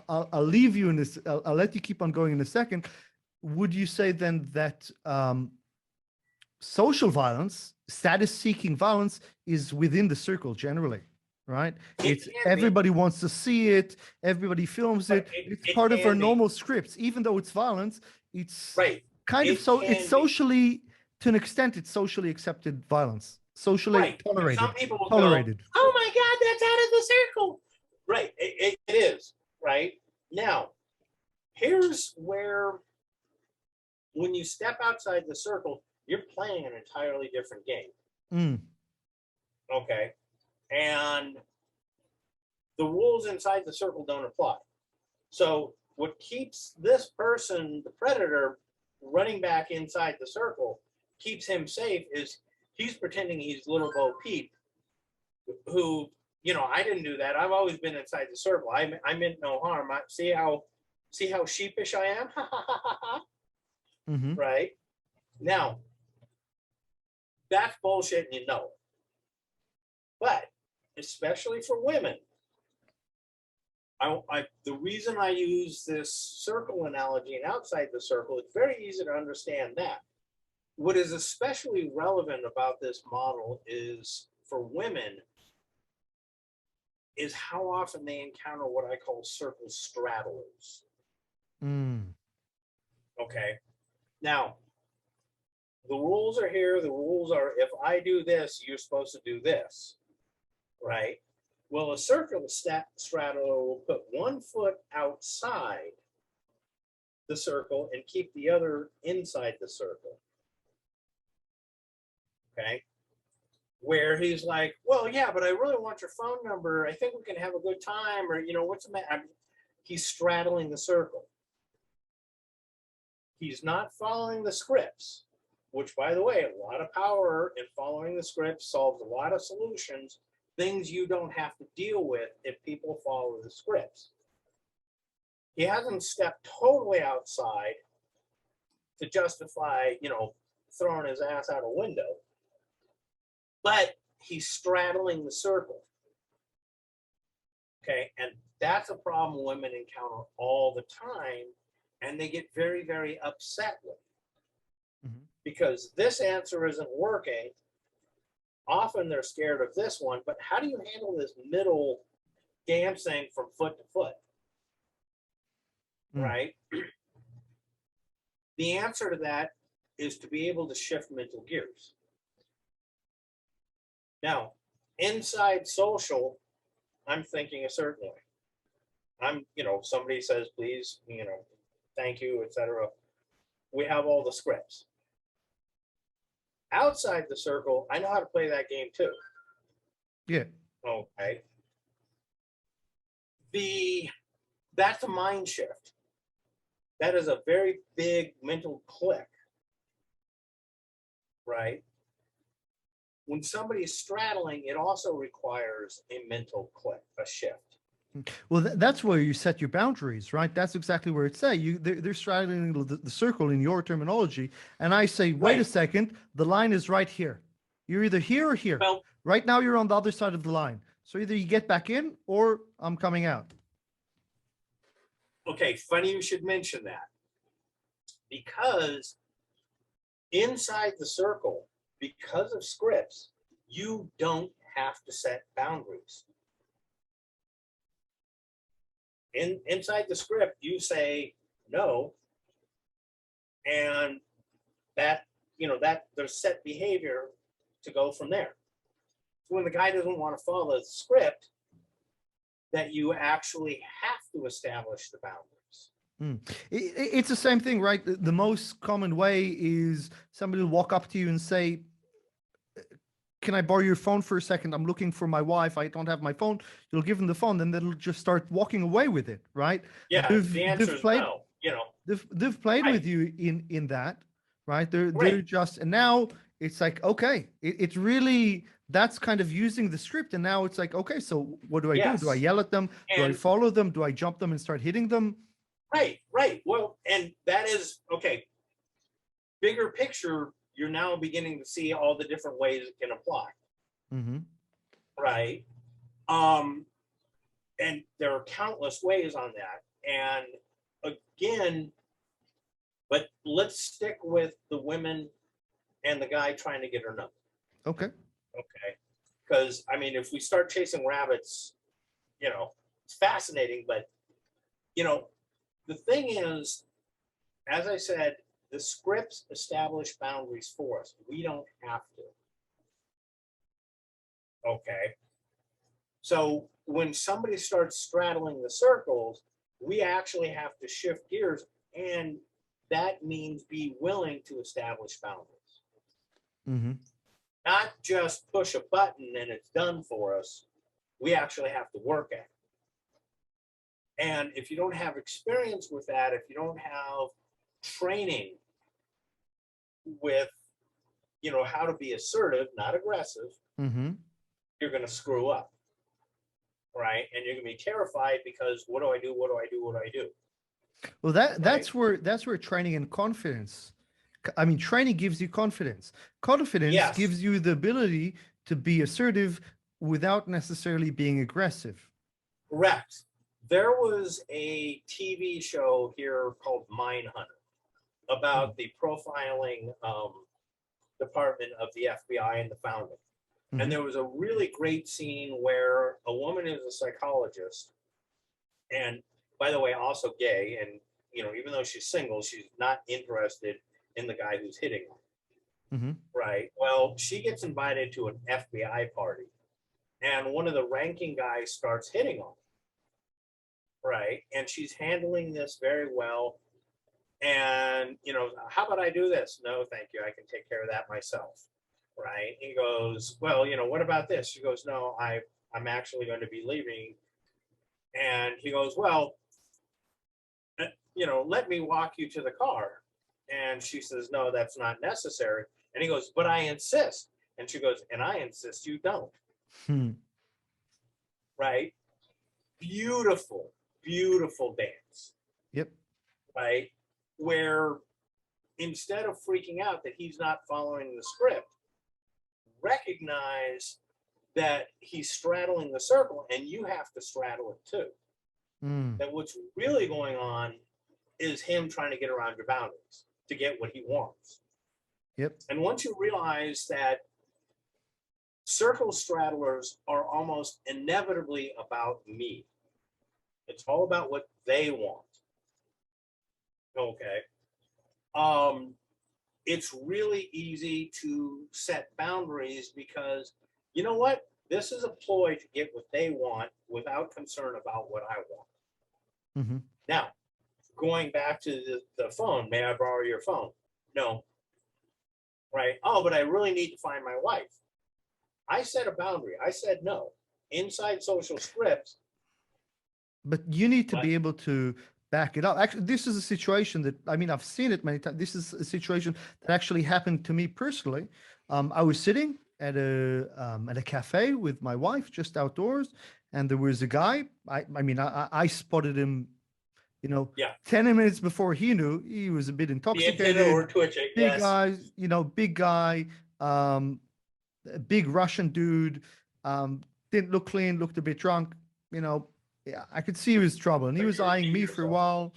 I'll leave you in this, I'll let you keep on going in a second. Would you say then that social violence, status-seeking violence, is within the circle generally, right? It It's can be, everybody wants to see it, everybody films but it. It's it part of our can be, normal scripts, even though it's violence. It's right. kind of It so. It's can be, socially, to an extent, it's socially accepted violence, socially right. And some people will go, tolerated. oh my God, that's out of the circle. Right, it is, right? Now, here's where, when you step outside the circle, you're playing an entirely different game, Mm, okay? And the rules inside the circle don't apply. So what keeps this person, the predator, running back inside the circle, keeps him safe, is he's pretending he's little Bo Peep, who, I didn't do that. I've always been inside the circle. I meant no harm. See how sheepish I am? mm-hmm. Right? Now, that's bullshit and you know it. But especially for women, the reason I use this circle analogy and outside the circle, it's very easy to understand that. What is especially relevant about this model is for women is how often they encounter what I call circle straddlers. Mm. Okay. Now, the rules are here. The rules are, if I do this, you're supposed to do this. Right? Well, a circle straddler will put one foot outside the circle and keep the other inside the circle. Okay. Where he's like, well, yeah, but I really want your phone number. I think we can have a good time. Or, what's the matter? He's straddling the circle. He's not following the scripts, which, by the way, a lot of power in following the scripts solves a lot of solutions, things you don't have to deal with if people follow the scripts. He hasn't stepped totally outside to justify, throwing his ass out a window, but he's straddling the circle. Okay, and that's a problem women encounter all the time, and they get very, very upset with, because this answer isn't working. Often they're scared of this one, but how do you handle this middle dancing from foot to foot? Right? The answer to that is to be able to shift mental gears. Now, inside social, I'm thinking a certain way. I'm, somebody says, please, thank you, etc. We have all the scripts. Outside the circle, I know how to play that game too. Yeah. Okay. That's a mind shift. That is a very big mental click, right? When somebody's straddling, it also requires a mental click, a shift. Well, that's where you set your boundaries, right? That's exactly where it's say they're straddling the circle in your terminology, and I say, wait a second, the line is right here. You're either here or here. Well, right now, you're on the other side of the line. So either you get back in or I'm coming out. Okay, funny you should mention that, because inside the circle, because of scripts, you don't have to set boundaries. Inside the script, you say no, and that there's set behavior to go from there. When the guy doesn't want to follow the script, that you actually have to establish the boundaries. It's the same thing, right? The most common way is somebody will walk up to you and say, can I borrow your phone for a second? I'm looking for my wife. I don't have my phone. You'll give them the phone, then they'll just start walking away with it, right? Yeah, the answer is no. They've played with you in that, right? They're just, and now it's like, okay, it's really, that's kind of using the script. And now it's like, okay, so what do I do? Do I yell at them? Do I follow them? Do I jump them and start hitting them? Right. Well, and that is, okay, bigger picture, you're now beginning to see all the different ways it can apply. Mm-hmm. right? And there are countless ways on that. And again, but let's stick with the women and the guy trying to get her number. Okay. Okay. Because I mean, if we start chasing rabbits, it's fascinating, but the thing is, as I said, the scripts establish boundaries for us. We don't have to. Okay. So when somebody starts straddling the circles, we actually have to shift gears, and that means be willing to establish boundaries. Mm-hmm. Not just push a button and it's done for us. We actually have to work at it. And if you don't have experience with that, if you don't have training with, how to be assertive, not aggressive, Mm-hmm. you're going to screw up. Right. And you're going to be terrified because what do I do? What do I do? What do I do? Well, that's where training and confidence. I mean, training gives you confidence. Confidence Yes. gives you the ability to be assertive without necessarily being aggressive. Correct. There was a TV show here called Mindhunter about the profiling department of the FBI and the founding. Mm-hmm. And there was a really great scene where a woman is a psychologist, and by the way, also gay. And, even though she's single, she's not interested in the guy who's hitting her. Mm-hmm. Right. Well, she gets invited to an FBI party, and one of the ranking guys starts hitting on her. Right. And she's handling this very well. And, how about I do this? No, thank you. I can take care of that myself. Right. He goes, well, what about this? She goes, no, I'm actually going to be leaving. And he goes, well, let me walk you to the car. And she says, no, that's not necessary. And he goes, but I insist. And she goes, and I insist you don't. Right. Beautiful, beautiful dance. Yep. Right. Where instead of freaking out that he's not following the script, recognize that he's straddling the circle and you have to straddle it too. That what's really going on is him trying to get around your boundaries to get what he wants. Yep. And once you realize that circle straddlers are almost inevitably about me, it's all about what they want. Okay. It's really easy to set boundaries because you know what? This is a ploy to get what they want without concern about what I want. Mm-hmm. Now, going back to the phone, may I borrow your phone? No. Right. Oh, but I really need to find my wife. I set a boundary. I said no. Inside social scripts. But you need to be able to back it up. Actually, this is a situation that, I mean, I've seen it many times. This is a situation that actually happened to me personally. I was sitting at a cafe with my wife, just outdoors, and there was a guy. I spotted him, 10 minutes before he knew. He was a bit intoxicated. Or twitching. Big Yes. guy, big guy, a big Russian dude. Didn't look clean, looked a bit drunk. Yeah, I could see he was trouble, and he was eyeing me for a while.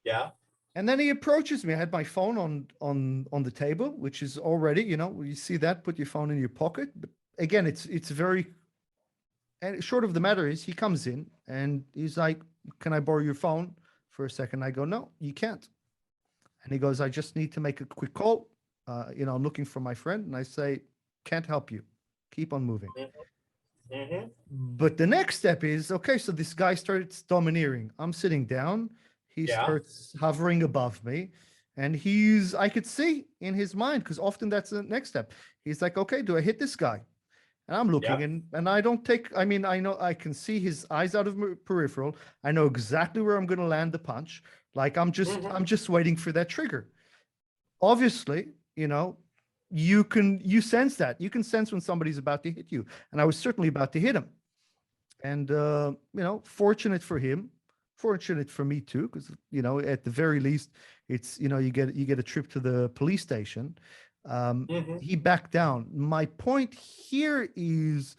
Yeah. And then he approaches me. I had my phone on the table, which is already, you see that, put your phone in your pocket. But again, it's very, and short of the matter is he comes in and he's like, can I borrow your phone for a second? I go, no, you can't. And he goes, I just need to make a quick call. I'm looking for my friend. And I say, can't help you. Keep on moving. Mm-hmm. But the next step is, okay, so this guy starts domineering. I'm sitting down. He starts hovering above me. And I could see in his mind, because often that's the next step. He's like, okay, do I hit this guy? And I'm looking and I don't I know I can see his eyes out of my peripheral. I know exactly where I'm going to land the punch. Like I'm just waiting for that trigger. Obviously, you sense that. You can sense when somebody's about to hit you. And I was certainly about to hit him. And, fortunate for him, fortunate for me too, because, at the very least, it's, you get a trip to the police station. He backed down. My point here is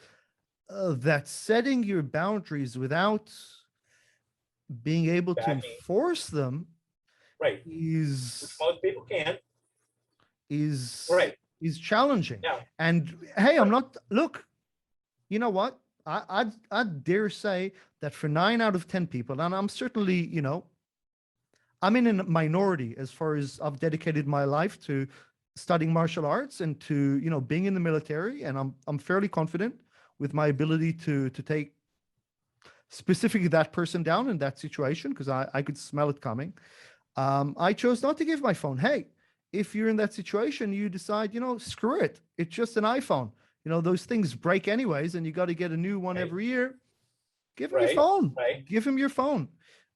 that setting your boundaries without being able to backing, enforce them right? Which is most people can't. is Right. is challenging. Now, And hey, I'm right, not, look, you know what? I'd dare say that for 9 out of 10 people, and I'm certainly, I'm in a minority as far as I've dedicated my life to studying martial arts and to, being in the military, and I'm fairly confident with my ability to take specifically that person down in that situation because I could smell it coming. I chose not to give my phone. Hey, if you're in that situation, you decide, screw it. It's just an iPhone. Those things break anyways, and you got to get a new one right, every year. Give him your right, phone. right. Give him your phone.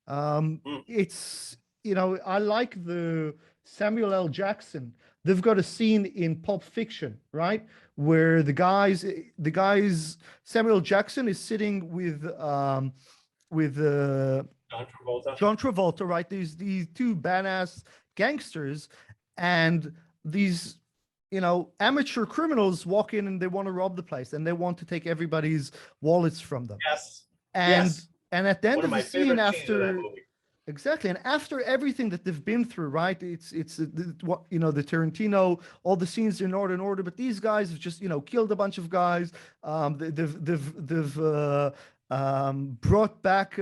Mm, It's, I like the Samuel L. Jackson. They've got a scene in Pulp Fiction, right? Where the guys, Samuel Jackson is sitting with John Travolta. John Travolta, right? There's these two badass gangsters, and these, amateur criminals walk in and they want to rob the place and they want to take everybody's wallets from them. Yes, And yes. and at the end One of of the my scene, favorite scenes of that after movie. exactly, and after everything that they've been through, right? It's what, the Tarantino, all the scenes in order, but these guys have just, killed a bunch of guys. They've brought back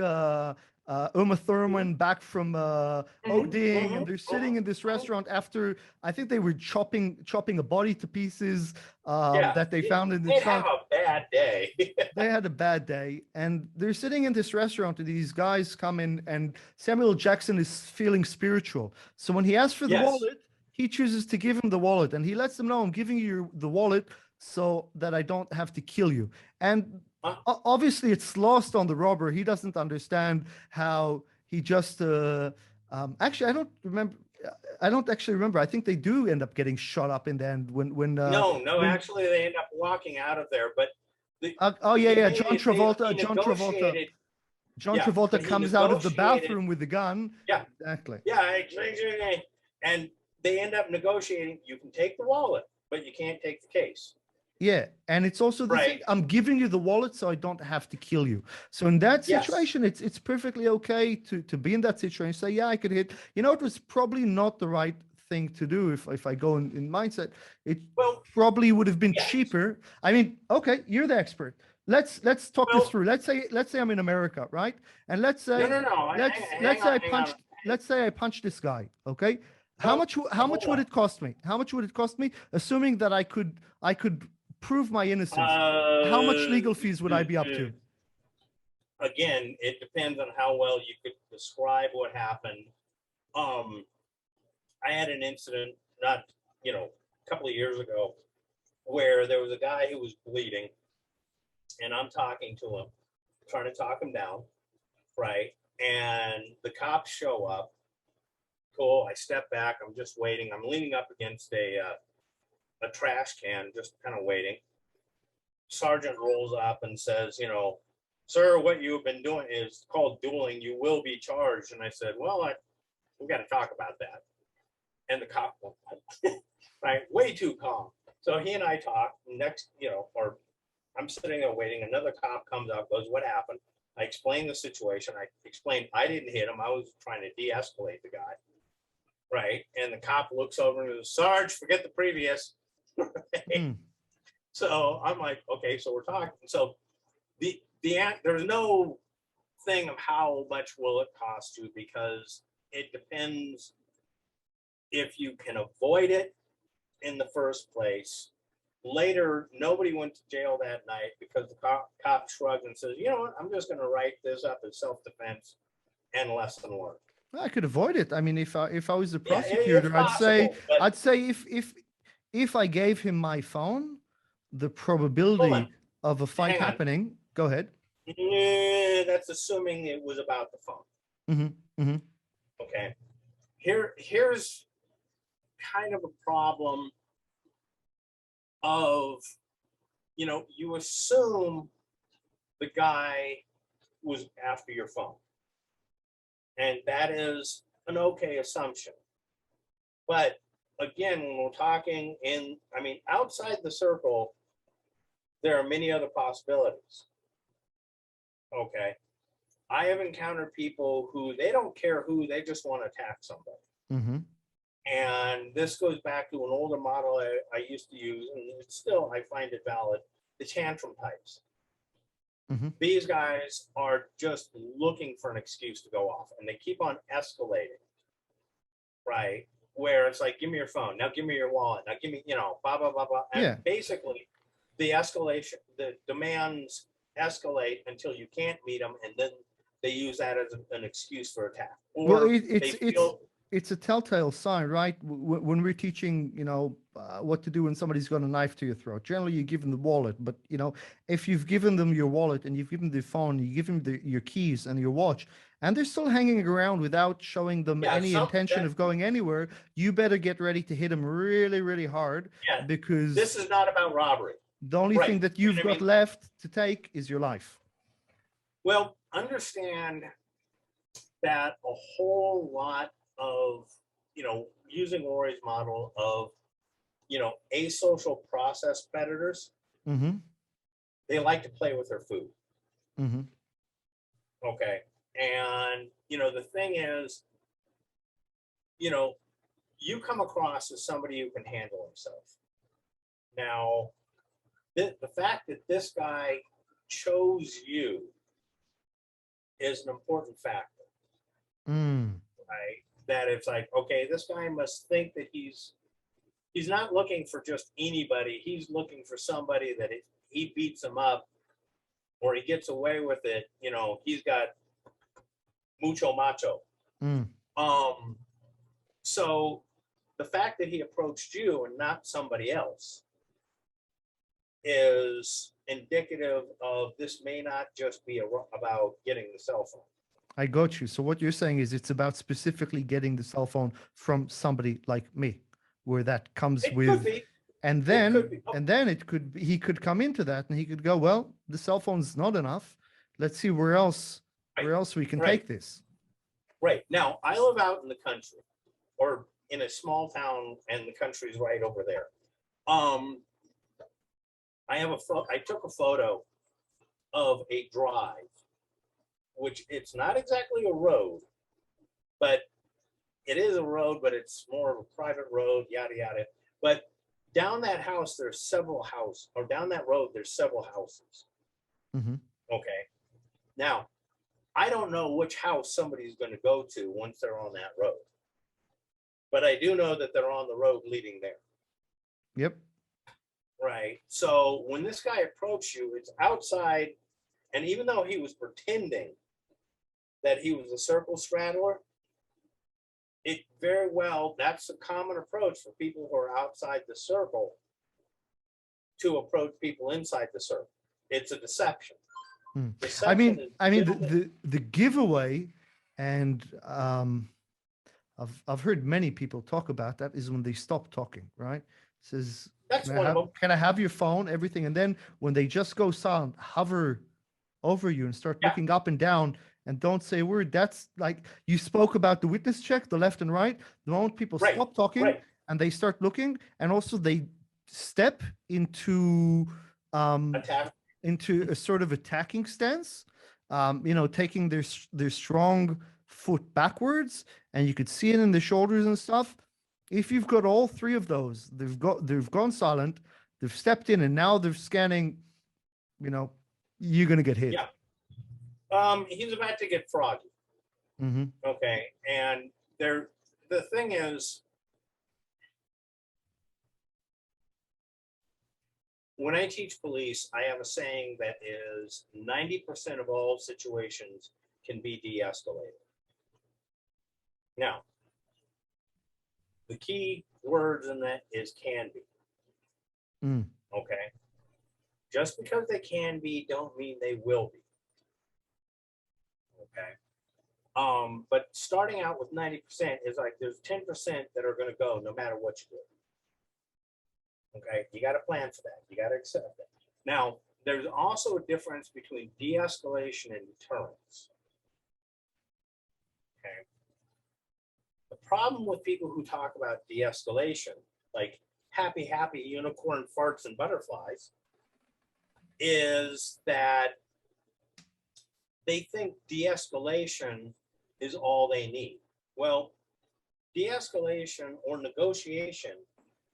Uma Thurman back from ODing, and they're sitting in this Mhm. restaurant after I think they were chopping a body to pieces Yeah, that they found in the they'd have trunk. a bad day. They had a bad day, and they're sitting in this restaurant, and these guys come in, and Samuel Jackson is feeling spiritual. So when he asks for the Yes. wallet, he chooses to give him the wallet, and he lets them know, I'm giving you the wallet so that I don't have to kill you. And Huh? obviously, it's lost on the robber. He doesn't understand how he just. Actually, I don't remember. I don't actually remember. I think they do end up getting shot up in the end No, no, when actually they end up walking out of there, but oh yeah, he yeah, made it, he negotiated. John Yeah, Travolta but he comes out of the negotiated. bathroom with the gun. Yeah, Exactly. yeah, and they end up negotiating. You can take the wallet, but you can't take the case. Yeah, and it's also the thing. Right. I'm giving you the wallet so I don't have to kill you. So in that Yes. situation, it's perfectly okay to be in that situation. Say, yeah, I could hit. It was probably not the right thing to do if I go in mindset. It Well, probably would have been yes. cheaper. I mean, okay, you're the expert. Let's talk this Well, through. Let's say I'm in America, right? And let's no, say no, no. let's Hang say on, I hang on. punched let's say I punched this guy. Okay, how No, much how hold much would on. it cost me? How much would it cost me? Assuming that I could prove my innocence. How much Uh, legal fees would I be up to? again, it depends on how well you could describe what happened. Um, I had an incident not, a couple of years ago where there was a guy who was bleeding, and I'm talking to him, trying to talk him down, right? And the cops show up. Cool. I step back. I'm just waiting. I'm leaning up against a trash can, just kind of waiting. Sergeant rolls up and says, sir, what you've been doing is called dueling. You will be charged. And I said, well, we got to talk about that. And the cop went, right, way too calm. So he and I talk. Next, or I'm sitting there waiting. Another cop comes out, goes, what happened? I explained the situation. I explained I didn't hit him. I was trying to de-escalate the guy. Right. And the cop looks over and goes, Sarge, forget the previous. Hmm. So I'm like, okay, so we're talking. So there's no thing of how much will it cost you, because it depends if you can avoid it in the first place. Later, nobody went to jail that night because the cop shrugged and says, you know what, I'm just going to write this up as self-defense and lesson learned. I could avoid it. I mean, if I was a Yeah, it's prosecutor, I'd say possible, but I'd say if I gave him my phone, the hold on, probability of a fight hang on. happening. Go ahead. That's assuming it was about the phone. Mm-hmm. Mm-hmm. Okay. Here's kind of a problem of, you assume the guy was after your phone. And that is an okay assumption. But again, when we're talking outside the circle, there are many other possibilities. Okay. I have encountered people who they don't care who, they just want to attack somebody. Mm-hmm. And this goes back to an older model I used to use, and it's still, I find it valid, the tantrum types. Mm-hmm. These guys are just looking for an excuse to go off, and they keep on escalating, right? Where it's like, give me your phone, now give me your wallet, now give me, blah, blah, blah, blah. And Yeah. basically, the demands escalate until you can't meet them, and then they use that as an excuse for attack. Or it's a telltale sign, right? When we're teaching, what to do when somebody's got a knife to your throat. Generally, you give them the wallet, but if you've given them your wallet and you've given them the phone, you give them your keys and your watch, and they're still hanging around without showing them any intention of going anywhere, you better get ready to hit them really, really hard. Yeah, because this is not about robbery. The only thing that you've got left to take is your life. Well, understand that a whole lot of, using Rory's model of, asocial process predators, mm-hmm. they like to play with their food. Mm-hmm. Okay. And, the thing is, you come across as somebody who can handle himself. Now, the fact that this guy chose you is an important factor. Right? That it's like, okay, this guy must think that he's not looking for just anybody. He's looking for somebody that he beats him up or he gets away with it. He's got mucho macho. So the fact that he approached you and not somebody else is indicative of this may not just be about getting the cell phone. I got you. So what you're saying is it's about specifically getting the cell phone from somebody like me, where that comes with, and then he could come into that and he could go, well, the cell phone's not enough. Let's see where else we can take this. Right. Now, I live out in the country or in a small town, and the country's right over there. I took a photo of a drive, which it's not exactly a road, but it is a road, but it's more of a private road, yada, yada. But down that house, there's several houses, or down that road, there's several houses. Mm-hmm. Okay. Now, I don't know which house somebody's going to go to once they're on that road, but I do know that they're on the road leading there. Yep. Right. So when this guy approached you, it's outside. And even though he was pretending that he was a circle straddler, it very well, that's a common approach for people who are outside the circle to approach people inside the circle. It's a deception. I mean, the giveaway, and I've heard many people talk about that, is when they stop talking, right? It says, that's one of them. Can I have your phone, everything? And then when they just go silent, hover over you and start looking up and down and don't say a word. That's like you spoke about the witness check, the left and right. The moment people stop talking and they start looking, and also they step into a sort of attacking stance, taking their strong foot backwards, and you could see it in the shoulders and stuff. If you've got all three of those, they've gone silent, they've stepped in, and now they're scanning, you're going to get hit. Yeah. He's about to get froggy. Mm-hmm. Okay. And the thing is, when I teach police, I have a saying that is 90% of all situations can be de-escalated. Now, the key words in that is can be. Okay. Just because they can be don't mean they will be. Okay. But starting out with 90% is like there's 10% that are going to go no matter what you do. Okay. You got to plan for that. You got to accept that. Now, there's also a difference between de-escalation and deterrence. Okay. The problem with people who talk about de-escalation, like happy, unicorn farts and butterflies, is that they think de-escalation is all they need. Well, de-escalation or negotiation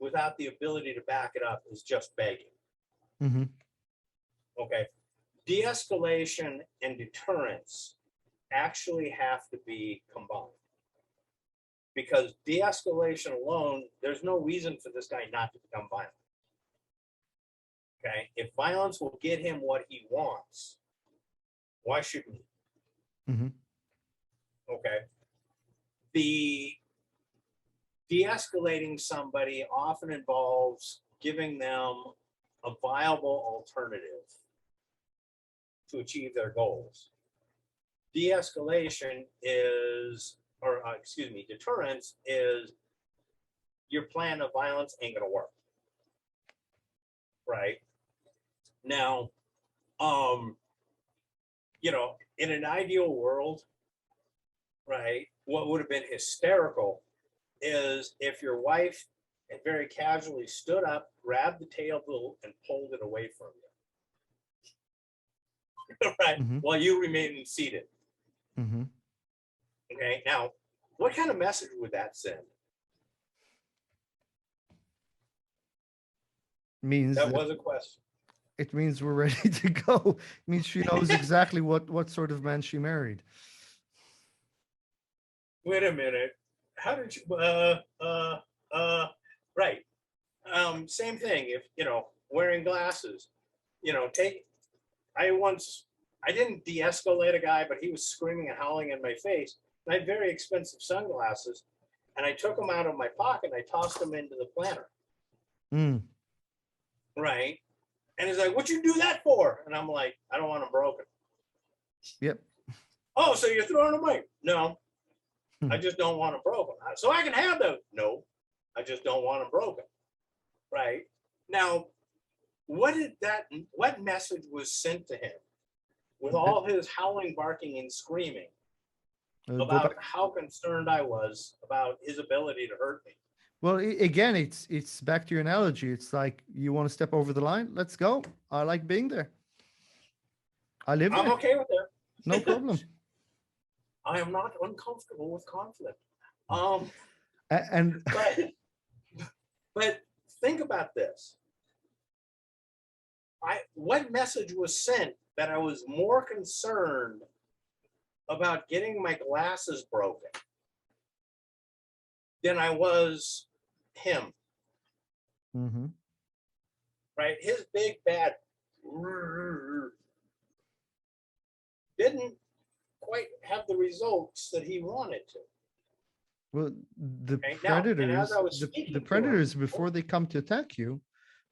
without the ability to back it up is just begging. Mm-hmm. Okay. De-escalation and deterrence actually have to be combined. Because de-escalation alone, there's no reason for this guy not to become violent. Okay. If violence will get him what he wants, why shouldn't he? Mm-hmm. Okay. The de-escalating somebody often involves giving them a viable alternative to achieve their goals. De-escalation is, or deterrence is your plan of violence ain't gonna work. Right? Now, in an ideal world, right, what would have been hysterical is if your wife had very casually stood up, grabbed the table, and pulled it away from you. Right? Mm-hmm. While you remain seated. Mm-hmm. Okay. Now, what kind of message would that send? Means That was a question. it means we're ready to go. It means she knows exactly what sort of man she married. Wait a minute. How did you? Right. Same thing. If wearing glasses. I didn't de-escalate a guy, but he was screaming and howling in my face. And I had very expensive sunglasses, and I took them out of my pocket and I tossed them into the planter. Mm. Right. And he's like, "What'd you do that for?" And I'm like, "I don't want them broken." Yep. Oh, so you're throwing them away? No, I just don't want them broken. So I can have those? No, I just don't want them broken. Right. Now, what message was sent to him with all his howling, barking, and screaming about how concerned I was about his ability to hurt me? Well, again, it's back to your analogy. It's like, you want to step over the line? Let's go. I like being there. I live there. I'm okay with that. No problem. I am not uncomfortable with conflict. And but think about this. What message was sent that I was more concerned about getting my glasses broken than I was him? mm-hmm. Right? His big bad didn't quite have the results that he wanted to. Well, the Okay, the predators, before they come to attack you,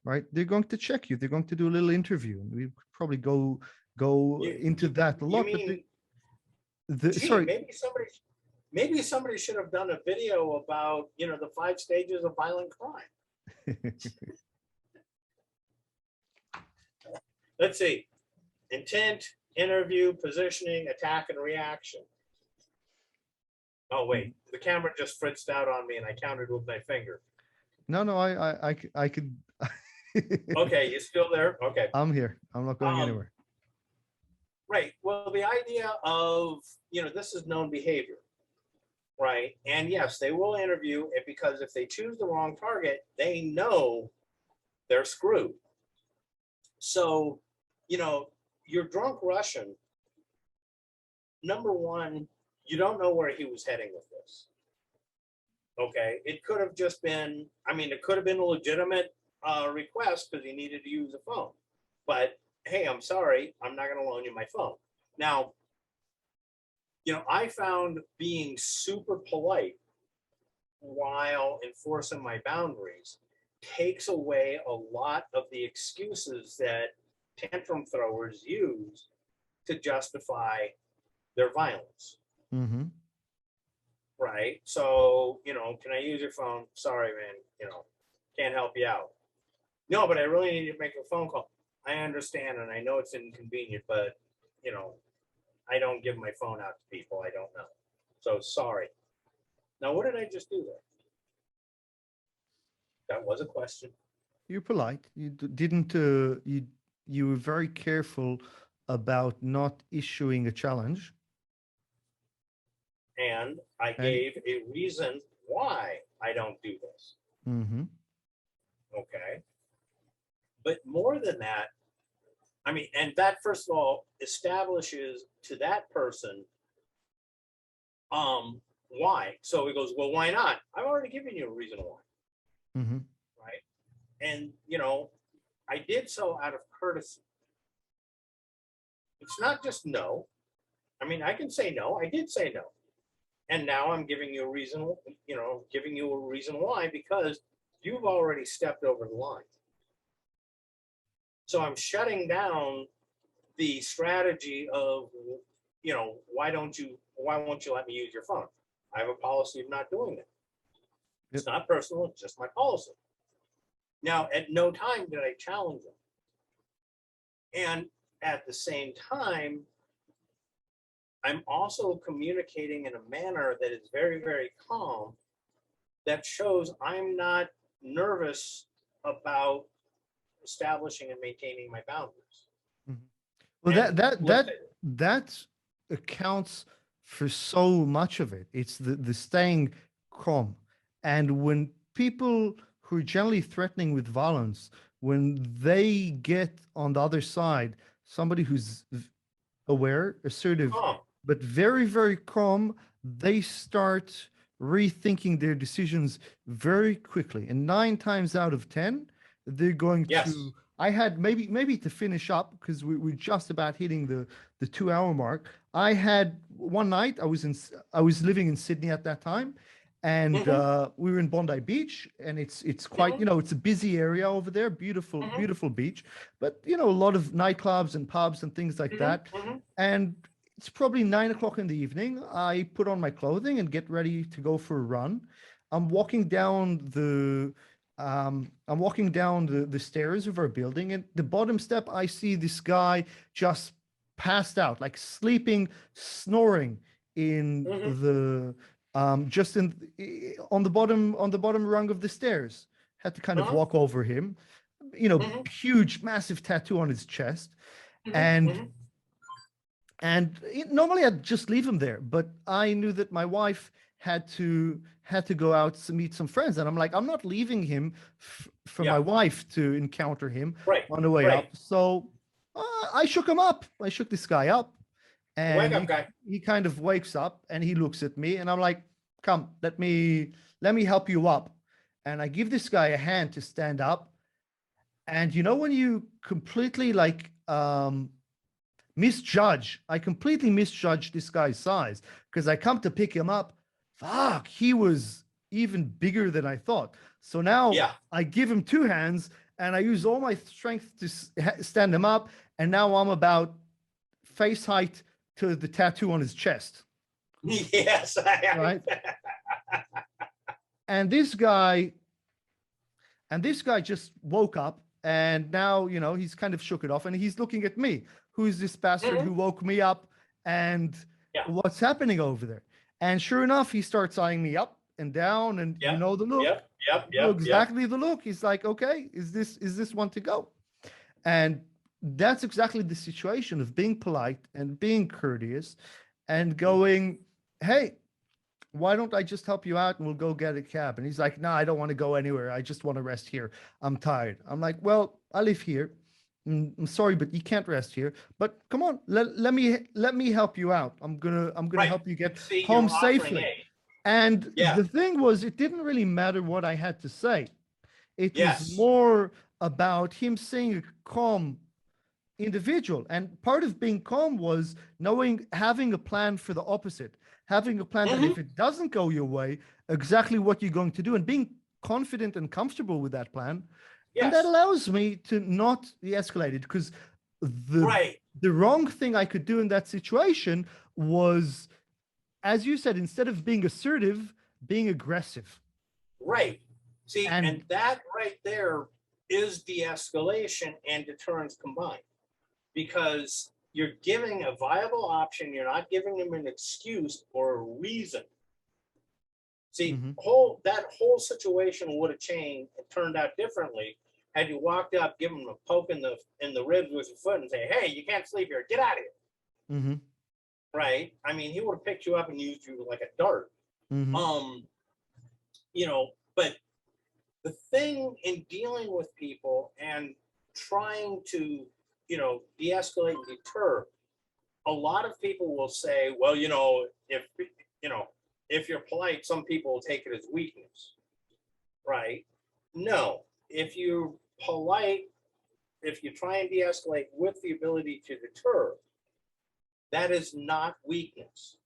right? They're going to check you. They're going to do a little interview, and we probably go into that a lot. Sorry, maybe somebody should have done a video about the 5 stages of violent crime. Let's see: intent, interview, positioning, attack, and reaction. Oh wait, the camera just fritzed out on me, and I counted with my finger. No, I could. Okay, you still there? Okay, I'm here. I'm not going anywhere. Right. Well, the idea of this is known behavior, right? And yes, they will interview it, because if they choose the wrong target, they know they're screwed. So, your drunk Russian, number one, you don't know where he was heading with this. Okay. It could have just been, it could have been a legitimate request because he needed to use a phone. But hey, I'm sorry, I'm not going to loan you my phone. Now, I found being super polite while enforcing my boundaries takes away a lot of the excuses that tantrum throwers use to justify their violence. Mm-hmm. Right. So, can I use your phone? Sorry, man, can't help you out. No, but I really need to make a phone call. I understand, and I know it's inconvenient, but I don't give my phone out to people I don't know. So sorry. Now, what did I just do there? That was a question. You're polite. You didn't you were very careful about not issuing a challenge. And I And gave a reason why I don't do this. mm-hmm. Okay. But more than that, I mean, and that first of all establishes to that person why. So he goes, well, why not? I've already given you a reason why. Mm-hmm. Right. And I did so out of courtesy. It's not just no. I mean, I can say no. I did say no. And now I'm giving you a reason, giving you a reason why, because you've already stepped over the line. So I'm shutting down the strategy of, why won't you let me use your phone? I have a policy of not doing it. It's not personal, it's just my policy. Now, at no time did I challenge them. And at the same time, I'm also communicating in a manner that is very, very calm, that shows I'm not nervous about establishing and maintaining my boundaries. Mm-hmm. Well, that accounts for so much of it. It's the staying calm. And when people who are generally threatening with violence, when they get on the other side, somebody who's aware, assertive, but very, very calm, they start rethinking their decisions very quickly. And 9 times out of 10, they're going to. I had maybe to finish up, because we're just about hitting the 2-hour mark. I had one night, I was living in Sydney at that time, and we were in Bondi Beach, and it's quite, it's a busy area over there, beautiful beach, but a lot of nightclubs and pubs and things like that. And it's probably 9 o'clock in the evening. I put on my clothing and get ready to go for a run. I'm walking down the stairs of our building, and the bottom step, I see this guy just passed out, like sleeping, snoring in the just on the bottom rung of the stairs. Had to kind of walk over him. Huge, massive tattoo on his chest, and normally I'd just leave him there, but I knew that my wife had to go out to meet some friends, and I'm like, I'm not leaving him for my wife to encounter him on the way up. So I shook him up. I shook this guy up, and Wake up, guy. He kind of wakes up and he looks at me, and I'm like, come, let me help you up. And I give this guy a hand to stand up. And when you completely I completely misjudged this guy's size, because I come to pick him up. Fuck, he was even bigger than I thought. So now I give him 2 hands, and I use all my strength to stand him up. And now I'm about face height to the tattoo on his chest. Yes. Right. And this guy just woke up, and now, he's kind of shook it off, and he's looking at me. Who is this bastard who woke me up, and what's happening over there? And sure enough, he starts eyeing me up and down, and the look. Exactly the look. He's like, okay, is this one to go? And that's exactly the situation of being polite and being courteous and going, hey, why don't I just help you out and we'll go get a cab? And he's like, no, I don't want to go anywhere. I just want to rest here. I'm tired. I'm like, well, I live here. I'm sorry, but you can't rest here. But come on, let me help you out. I'm gonna help you get home safely. And the thing was, it didn't really matter what I had to say. It was more about him seeing a calm individual. And part of being calm was having a plan for the opposite, having a plan that if it doesn't go your way, exactly what you're going to do, and being confident and comfortable with that plan. And that allows me to not de-escalate it, because the wrong thing I could do in that situation was, as you said, instead of being assertive, being aggressive. Right. See, and that right there is de-escalation and deterrence combined, because you're giving a viable option. You're not giving them an excuse or a reason. See, that whole situation would have changed and turned out differently had you walked up, give them a poke in the ribs with your foot and say, hey, you can't sleep here, get out of here. Mm-hmm. Right? I mean, he would have picked you up and used you like a dart. Mm-hmm. You know, but the thing in dealing with people and trying to, you know, de-escalate and deter, a lot of people will say, well, you know, if you're polite, some people will take it as weakness, right? No, if you're polite, if you try and de-escalate with the ability to deter, that is not weakness.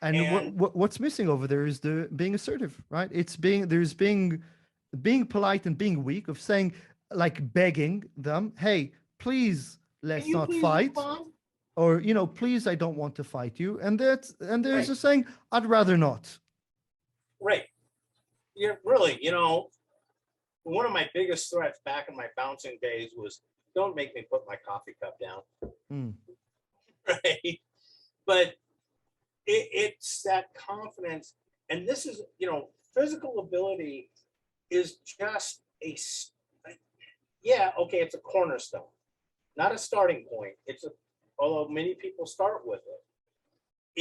And what's missing over there is the being assertive, right? It's being polite and being weak, of saying, like, begging them, hey, please let's not fight, or, you know, please, I don't want to fight you. And there's Right. a saying, I'd rather not. Right. You're really, you know, one of my biggest threats back in my bouncing days was, don't make me put my coffee cup down. Mm. Right. But it's that confidence. And this is, you know, physical ability is just it's a cornerstone, not a starting point. Although many people start with it,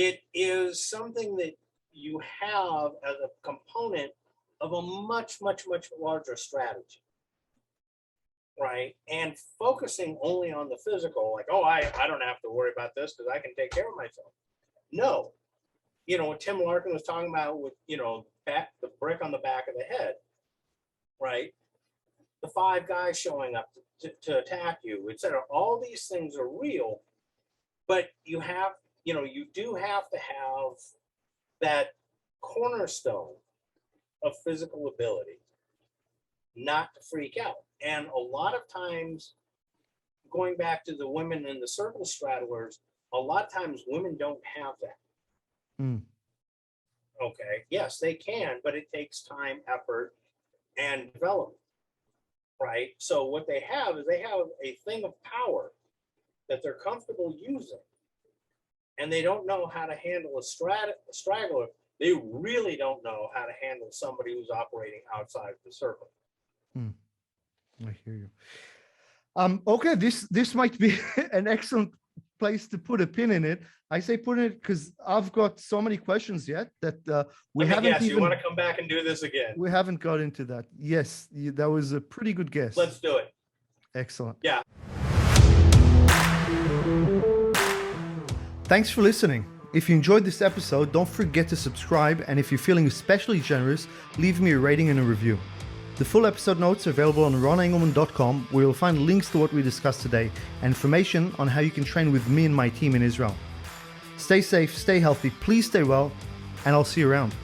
it is something that you have as a component of a much, much, much larger strategy, right? And focusing only on the physical, like, oh, I don't have to worry about this because I can take care of myself. No, you know, what Tim Larkin was talking about with, you know, the brick on the back of the head, right? The 5 guys showing up to attack you, etc. All these things are real, but you have, you know, you do have to have that cornerstone of physical ability not to freak out. And a lot of times, going back to the women in the circle straddlers, a lot of times women don't have that. Mm. Okay, yes, they can, but it takes time, effort, and development, right? So what they have is they have a thing of power that they're comfortable using, and they don't know how to handle a straggler. They really don't know how to handle somebody who's operating outside of the circle. Mm. I hear you. Okay, this might be an excellent place to put a pin in it. I say put in it because I've got so many questions yet that we haven't even. You want to come back and do this again? We haven't got into that. Yes, that was a pretty good guess. Let's do it. Excellent. Yeah. Thanks for listening. If you enjoyed this episode, don't forget to subscribe, and if you're feeling especially generous, leave me a rating and a review. The full episode notes are available on ronengelman.com, where you'll find links to what we discussed today and information on how you can train with me and my team in Israel. Stay safe, stay healthy, please stay well, and I'll see you around.